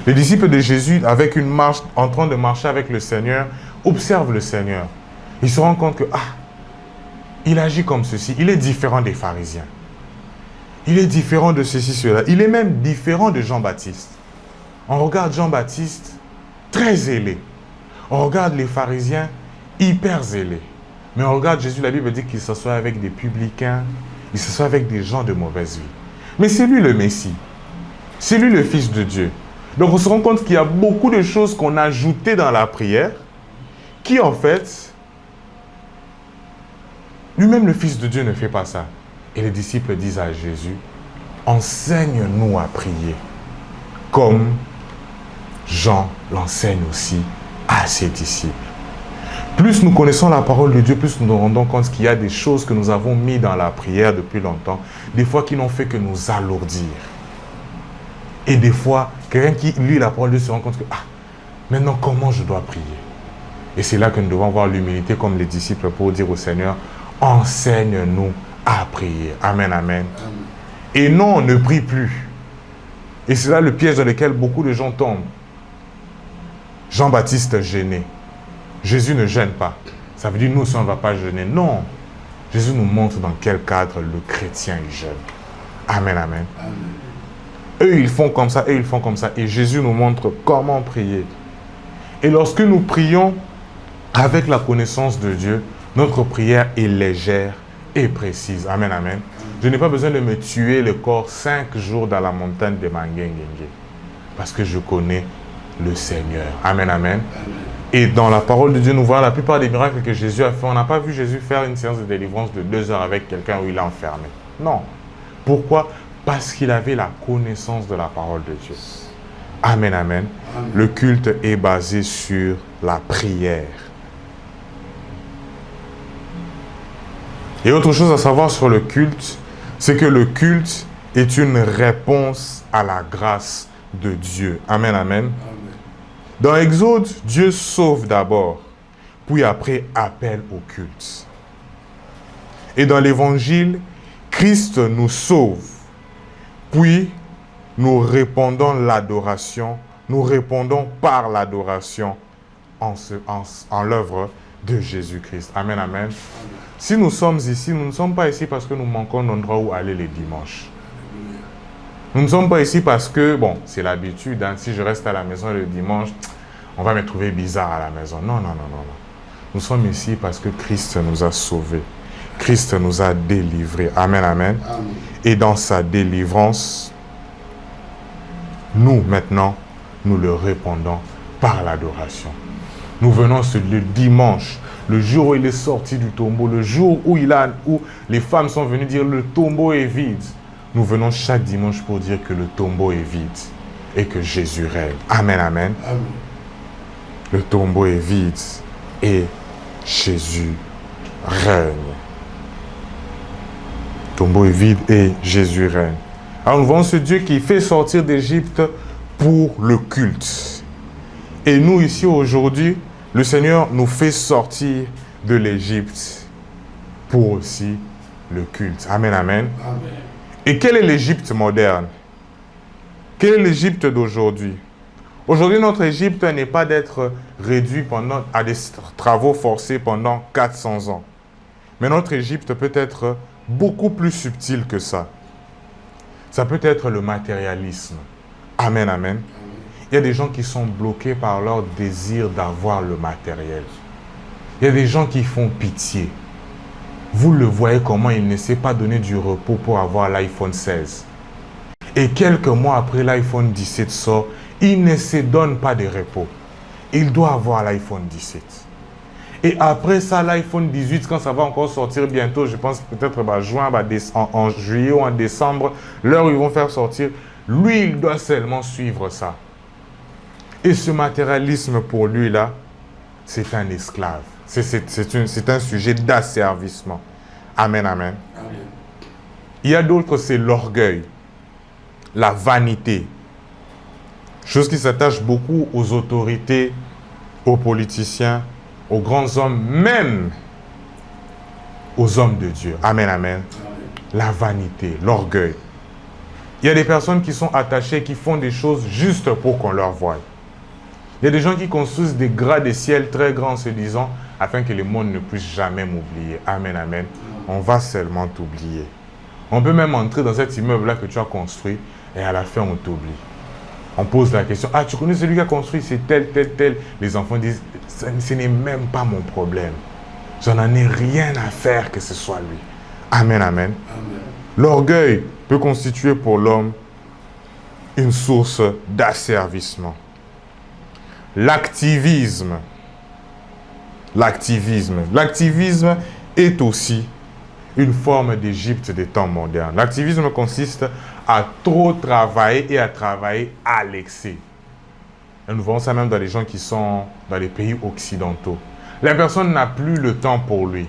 Les disciples de Jésus, avec une marche, en train de marcher avec le Seigneur, observent le Seigneur. Ils se rendent compte que, il agit comme ceci. Il est différent des pharisiens. Il est différent de ceci, cela. Il est même différent de Jean-Baptiste. On regarde Jean-Baptiste, très zélé. On regarde les pharisiens, hyper zélés. Mais on regarde Jésus, la Bible dit qu'il s'assoit avec des publicains, il s'assoit avec des gens de mauvaise vie. Mais c'est lui le Messie. C'est lui le Fils de Dieu. Donc on se rend compte qu'il y a beaucoup de choses qu'on a ajoutées dans la prière qui en fait, lui-même le Fils de Dieu ne fait pas ça. Et les disciples disent à Jésus, enseigne-nous à prier comme Jean l'enseigne aussi à ses disciples. Plus nous connaissons la parole de Dieu, plus nous nous rendons compte qu'il y a des choses que nous avons mis dans la prière depuis longtemps, des fois qui n'ont fait que nous alourdir. Et des fois, quelqu'un qui lit la parole de Dieu se rend compte que, maintenant comment je dois prier? Et c'est là que nous devons avoir l'humilité comme les disciples pour dire au Seigneur, enseigne-nous à prier. Amen, amen. Et non, on ne prie plus. Et c'est là le piège dans lequel beaucoup de gens tombent. Jean-Baptiste gêné. Jésus ne gêne pas. Ça veut dire nous, si on ne va pas jeûner. Non. Jésus nous montre dans quel cadre le chrétien il jeûne. Amen, amen. Amen. Eux, ils font comme ça, eux, ils font comme ça. Et Jésus nous montre comment prier. Et lorsque nous prions avec la connaissance de Dieu, notre prière est légère et précise. Amen, amen. Je n'ai pas besoin de me tuer le corps 5 jours dans la montagne de Mangengenge. Parce que je connais le Seigneur. Amen, amen. Et dans la parole de Dieu, nous voyons la plupart des miracles que Jésus a fait. On n'a pas vu Jésus faire une séance de délivrance de 2 heures avec quelqu'un où il est enfermé. Non. Pourquoi? Parce qu'il avait la connaissance de la parole de Dieu. Amen, amen. Amen. Le culte est basé sur la prière. Et autre chose à savoir sur le culte, c'est que le culte est une réponse à la grâce de Dieu. Amen, amen. Amen. Dans Exode, Dieu sauve d'abord, puis après appelle au culte. Et dans l'Évangile, Christ nous sauve, puis nous répondons l'adoration, nous répondons par l'adoration en l'œuvre de Jésus-Christ. Amen, amen, amen. Si nous sommes ici, nous ne sommes pas ici parce que nous manquons d'endroit où aller les dimanches. Nous ne sommes pas ici parce que, c'est l'habitude, si je reste à la maison le dimanche, on va me trouver bizarre à la maison. Non, non, non, non, non. Nous sommes ici parce que Christ nous a sauvés. Christ nous a délivrés. Amen, amen. Amen. Et dans sa délivrance, nous, maintenant, nous le répondons par l'adoration. Nous venons le dimanche, le jour où il est sorti du tombeau, le jour où les femmes sont venues dire le tombeau est vide. Nous venons chaque dimanche pour dire que le tombeau est vide et que Jésus règne. Amen, amen. Amen. Le tombeau est vide et Jésus règne. Le tombeau est vide et Jésus règne. Alors nous voyons ce Dieu qui fait sortir d'Égypte pour le culte. Et nous ici aujourd'hui, le Seigneur nous fait sortir de l'Égypte pour aussi le culte. Amen, amen. Amen. Et quelle est l'Égypte moderne? Quelle est l'Égypte d'aujourd'hui? Aujourd'hui, notre Égypte n'est pas d'être réduit à des travaux forcés pendant 400 ans. Mais notre Égypte peut être beaucoup plus subtile que ça. Ça peut être le matérialisme. Amen, amen. Il y a des gens qui sont bloqués par leur désir d'avoir le matériel. Il y a des gens qui font pitié. Vous le voyez comment il ne s'est pas donné du repos pour avoir l'iPhone 16. Et quelques mois après l'iPhone 17 sort, il ne se donne pas de repos. Il doit avoir l'iPhone 17. Et après ça, l'iPhone 18, quand ça va encore sortir bientôt, je pense peut-être en juillet ou en décembre, l'heure où ils vont faire sortir, lui, il doit seulement suivre ça. Et ce matérialisme pour lui, là, c'est un esclave. C'est un sujet d'asservissement. Amen, amen. Amen. Il y a d'autres, c'est l'orgueil, la vanité. Chose qui s'attache beaucoup aux autorités, aux politiciens, aux grands hommes, même aux hommes de Dieu. Amen, amen. La vanité, l'orgueil. Il y a des personnes qui sont attachées, qui font des choses juste pour qu'on leur voie. Il y a des gens qui construisent des gratte-ciel très grands en se disant, afin que le monde ne puisse jamais m'oublier. Amen, amen. On va seulement t'oublier. On peut même entrer dans cet immeuble-là que tu as construit et à la fin, on t'oublie. On pose la question, ah, tu connais celui qui a construit, c'est tel, tel, tel. Les enfants disent, ce n'est même pas mon problème. Je n'en ai rien à faire que ce soit lui. Amen, amen. Amen. L'orgueil peut constituer pour l'homme une source d'asservissement. L'activisme. L'activisme est aussi une forme d'Égypte des temps modernes. L'activisme consiste à trop travailler et à travailler à l'excès. Nous voyons ça même dans les gens qui sont dans les pays occidentaux. La personne n'a plus le temps pour lui.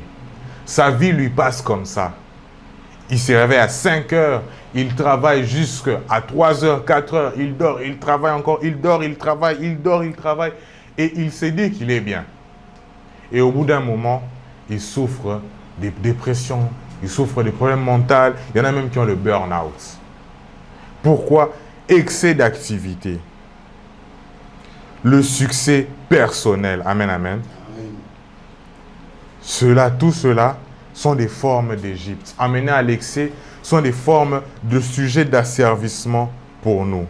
Sa vie lui passe comme ça. Il se réveille à 5 heures, il travaille jusqu'à 3 heures, 4 heures, il dort, il travaille encore, il dort, il travaille, il dort, il travaille. Et il se dit qu'il est bien. Et au bout d'un moment, il souffre des dépressions, il souffre des problèmes mentaux. Il y en a même qui ont le burn-out. Pourquoi? Excès d'activité. Le succès personnel. Amen, amen. Tout cela sont des formes d'Égypte. Amenés à l'excès sont des formes de sujets d'asservissement pour nous.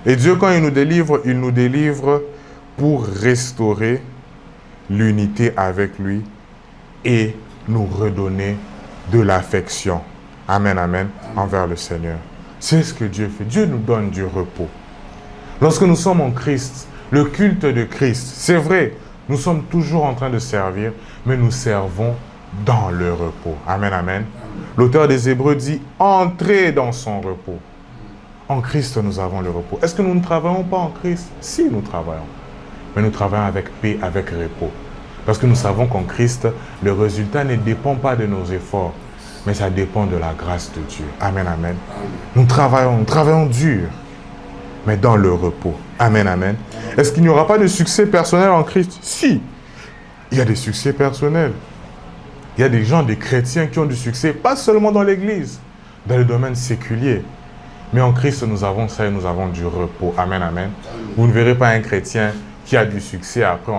Et Dieu, quand il nous délivre pour restaurer l'unité avec lui et nous redonner de l'affection. Amen, amen, envers le Seigneur. C'est ce que Dieu fait. Dieu nous donne du repos. Lorsque nous sommes en Christ, le culte de Christ, c'est vrai, nous sommes toujours en train de servir, mais nous servons dans le repos. Amen, amen. L'auteur des Hébreux dit, entrez dans son repos. En Christ, nous avons le repos. Est-ce que nous ne travaillons pas en Christ? Si, nous travaillons. Mais nous travaillons avec paix, avec repos. Parce que nous savons qu'en Christ, le résultat ne dépend pas de nos efforts, mais ça dépend de la grâce de Dieu. Amen, amen. Nous travaillons dur, mais dans le repos. Amen, amen. Est-ce qu'il n'y aura pas de succès personnel en Christ? Si, il y a des succès personnels. Il y a des gens, des chrétiens qui ont du succès, pas seulement dans l'église, dans le domaine séculier. Mais en Christ, nous avons ça et nous avons du repos. Amen, amen. Vous ne verrez pas un chrétien qui a du succès, après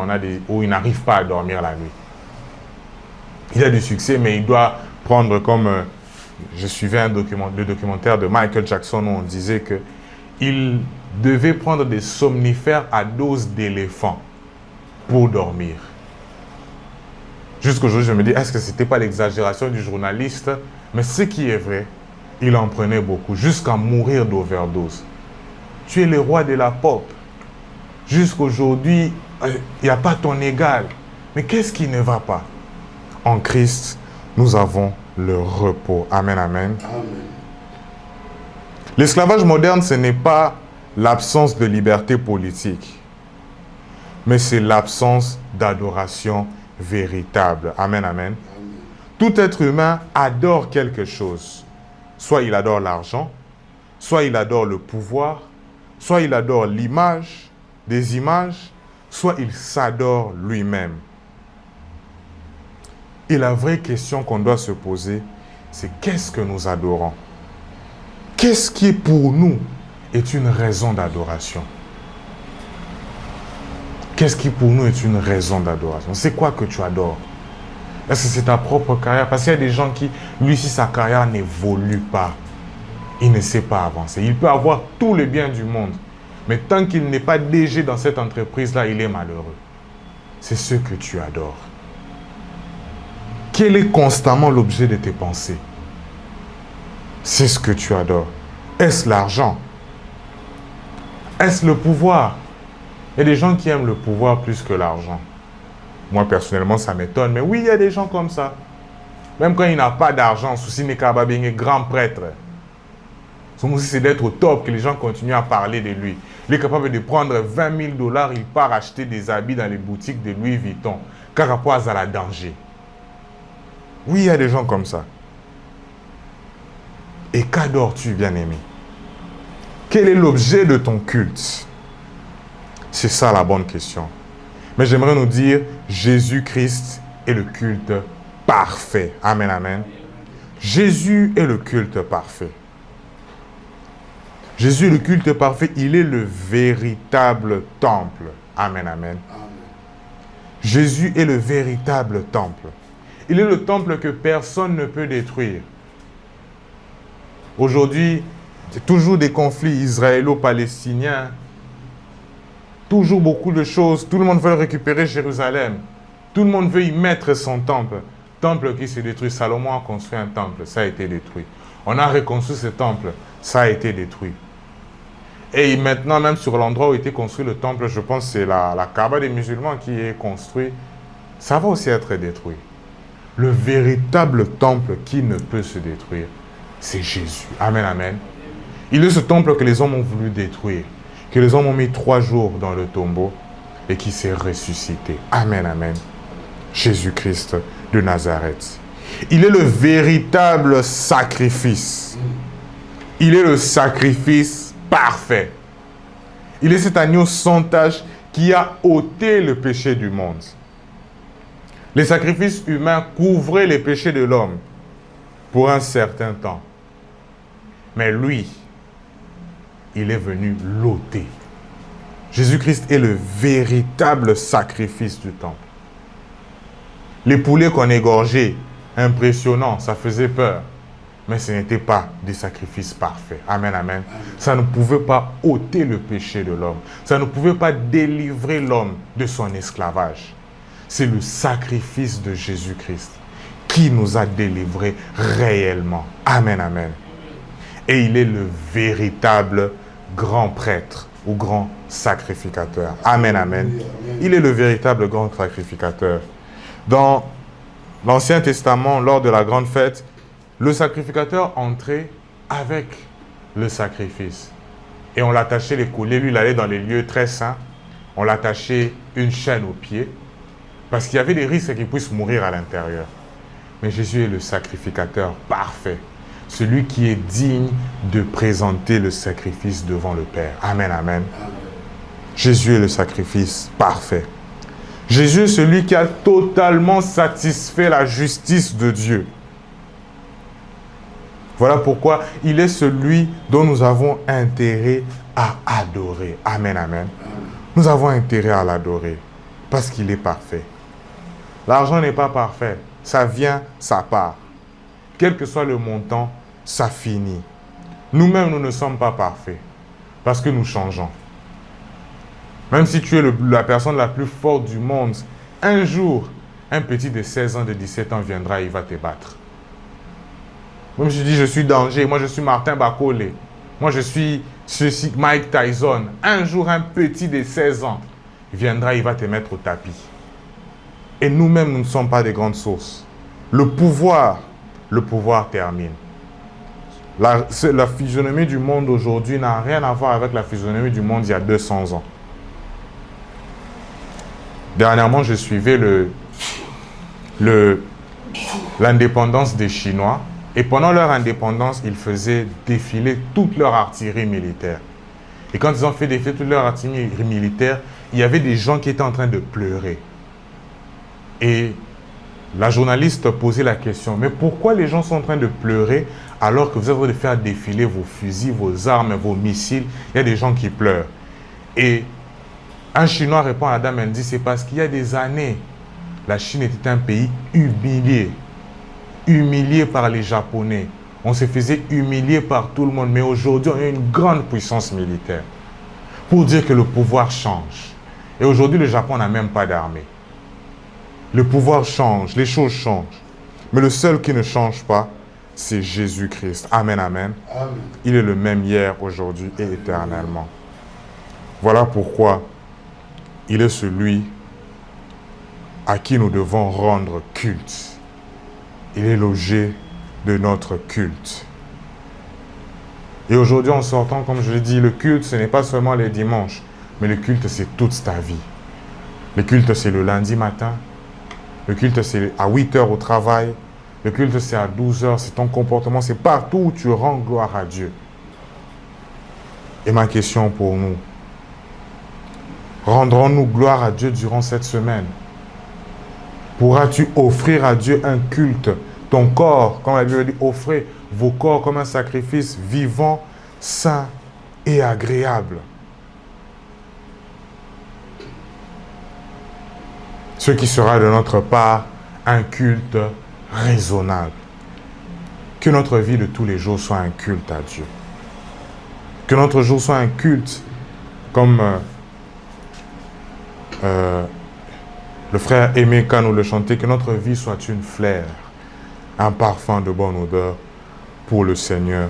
où il n'arrive pas à dormir la nuit. Il a du succès, mais il doit prendre comme... je suivais le documentaire de Michael Jackson où on disait qu'il devait prendre des somnifères à dose d'éléphant pour dormir. Jusqu'aujourd'hui, je me dis, est-ce que ce n'était pas l'exagération du journaliste? Mais ce qui est vrai, il en prenait beaucoup, jusqu'à mourir d'overdose. Tu es le roi de la pop. Jusqu'aujourd'hui, il n'y a pas ton égal. Mais qu'est-ce qui ne va pas? En Christ, nous avons le repos. Amen, amen. Amen. L'esclavage moderne, ce n'est pas l'absence de liberté politique, mais c'est l'absence d'adoration véritable. Amen, amen. Tout être humain adore quelque chose. Soit il adore l'argent, soit il adore le pouvoir, soit il adore l'image, des images, soit il s'adore lui-même. Et la vraie question qu'on doit se poser, c'est qu'est-ce que nous adorons? Qu'est-ce qui pour nous est une raison d'adoration? Qu'est-ce qui pour nous est une raison d'adoration? C'est quoi que tu adores? Est-ce que c'est ta propre carrière? Parce qu'il y a des gens qui, lui, si sa carrière n'évolue pas, il ne sait pas avancer. Il peut avoir tout le bien du monde, mais tant qu'il n'est pas DG dans cette entreprise-là, il est malheureux. C'est ce que tu adores. Quel est constamment l'objet de tes pensées? C'est ce que tu adores. Est-ce l'argent? Est-ce le pouvoir? Il y a des gens qui aiment le pouvoir plus que l'argent. Moi, personnellement, ça m'étonne. Mais oui, il y a des gens comme ça. Même quand il n'a pas d'argent, souci n'est qu'à bien grand prêtre. Son souci, c'est d'être au top, que les gens continuent à parler de lui. Il est capable de prendre 20 000 $, il part acheter des habits dans les boutiques de Louis Vuitton. Car rapport à la danger. Oui, il y a des gens comme ça. Et qu'adores-tu, bien-aimé? Quel est l'objet de ton culte? C'est ça la bonne question. Mais j'aimerais nous dire, Jésus-Christ est le culte parfait. Amen, amen. Jésus est le culte parfait. Jésus est le culte parfait. Il est le véritable temple. Amen, amen. Jésus est le véritable temple. Il est le temple que personne ne peut détruire. Aujourd'hui, c'est toujours des conflits israélo-palestiniens. Toujours beaucoup de choses. Tout le monde veut récupérer Jérusalem. Tout le monde veut y mettre son temple. Temple qui s'est détruit. Salomon a construit un temple. Ça a été détruit. On a reconstruit ce temple. Ça a été détruit. Et maintenant, même sur l'endroit où était construit le temple, je pense que c'est la Kaaba des musulmans qui est construit. Ça va aussi être détruit. Le véritable temple qui ne peut se détruire, c'est Jésus. Amen, amen. Il est ce temple que les hommes ont voulu détruire, que les hommes ont mis 3 jours dans le tombeau et qui s'est ressuscité. Amen, amen. Jésus-Christ de Nazareth. Il est le véritable sacrifice. Il est le sacrifice parfait. Il est cet agneau sans tache qui a ôté le péché du monde. Les sacrifices humains couvraient les péchés de l'homme pour un certain temps. Mais lui, il est venu l'ôter. Jésus-Christ est le véritable sacrifice du temple. Les poulets qu'on égorgeait, impressionnant, ça faisait peur. Mais ce n'était pas des sacrifices parfaits. Amen, amen. Ça ne pouvait pas ôter le péché de l'homme. Ça ne pouvait pas délivrer l'homme de son esclavage. C'est le sacrifice de Jésus-Christ qui nous a délivrés réellement. Amen, amen. Et il est le véritable grand prêtre ou grand sacrificateur. Amen, amen. Il est le véritable grand sacrificateur. Dans l'Ancien Testament, lors de la grande fête, le sacrificateur entrait avec le sacrifice. Et on l'attachait les coulées. Lui, il allait dans les lieux très saints. On l'attachait une chaîne aux pieds. Parce qu'il y avait des risques qu'il puisse mourir à l'intérieur. Mais Jésus est le sacrificateur parfait. Celui qui est digne de présenter le sacrifice devant le Père. Amen, amen. Jésus est le sacrifice parfait. Jésus est celui qui a totalement satisfait la justice de Dieu. Voilà pourquoi il est celui dont nous avons intérêt à adorer. Amen, amen. Nous avons intérêt à l'adorer parce qu'il est parfait. L'argent n'est pas parfait. Ça vient, ça part. Quel que soit le montant, ça finit. Nous-mêmes, nous ne sommes pas parfaits parce que nous changeons. Même si tu es la personne la plus forte du monde, un jour, un petit de 16 ans, de 17 ans viendra et il va te battre. Moi, je dis, je suis danger. Moi, je suis Martin Bakole. Moi, je suis Mike Tyson. Un jour, un petit de 16 ans viendra, il va te mettre au tapis. Et nous-mêmes, nous ne sommes pas des grandes sources. Le pouvoir termine. La physionomie du monde aujourd'hui n'a rien à voir avec la physionomie du monde il y a 200 ans. Dernièrement, je suivais l'indépendance des Chinois. Et pendant leur indépendance, ils faisaient défiler toute leur artillerie militaire. Et quand ils ont fait défiler toute leur artillerie militaire, il y avait des gens qui étaient en train de pleurer. Et la journaliste posait la question, mais pourquoi les gens sont en train de pleurer alors que vous êtes en train de faire défiler vos fusils, vos armes, vos missiles? Il y a des gens qui pleurent. Et un Chinois répond à la dame, elle dit, c'est parce qu'il y a des années, la Chine était un pays humilié. Humilié par les Japonais. On se faisait humilier par tout le monde. Mais aujourd'hui, on a une grande puissance militaire. Pour dire que le pouvoir change. Et aujourd'hui, le Japon n'a même pas d'armée. Le pouvoir change, les choses changent. Mais le seul qui ne change pas, c'est Jésus-Christ. Amen, amen. Amen. Il est le même hier, aujourd'hui et éternellement. Voilà pourquoi il est celui à qui nous devons rendre culte. Il est l'objet de notre culte. Et aujourd'hui, en sortant, comme je l'ai dit, le culte, ce n'est pas seulement les dimanches, mais le culte, c'est toute ta vie. Le culte, c'est le lundi matin. Le culte, c'est à 8 heures au travail. Le culte, c'est à 12 heures. C'est ton comportement. C'est partout où tu rends gloire à Dieu. Et ma question pour nous, rendrons-nous gloire à Dieu durant cette semaine? Pourras-tu offrir à Dieu un culte, ton corps, comme la Bible dit, offrez vos corps comme un sacrifice vivant, saint et agréable. Ce qui sera de notre part un culte raisonnable. Que notre vie de tous les jours soit un culte à Dieu. Que notre jour soit un culte comme le frère Aimé Ka nous le chantait, que notre vie soit une fleur, un parfum de bonne odeur pour le Seigneur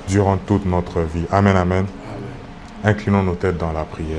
durant toute notre vie. Amen, amen. Inclinons nos têtes dans la prière.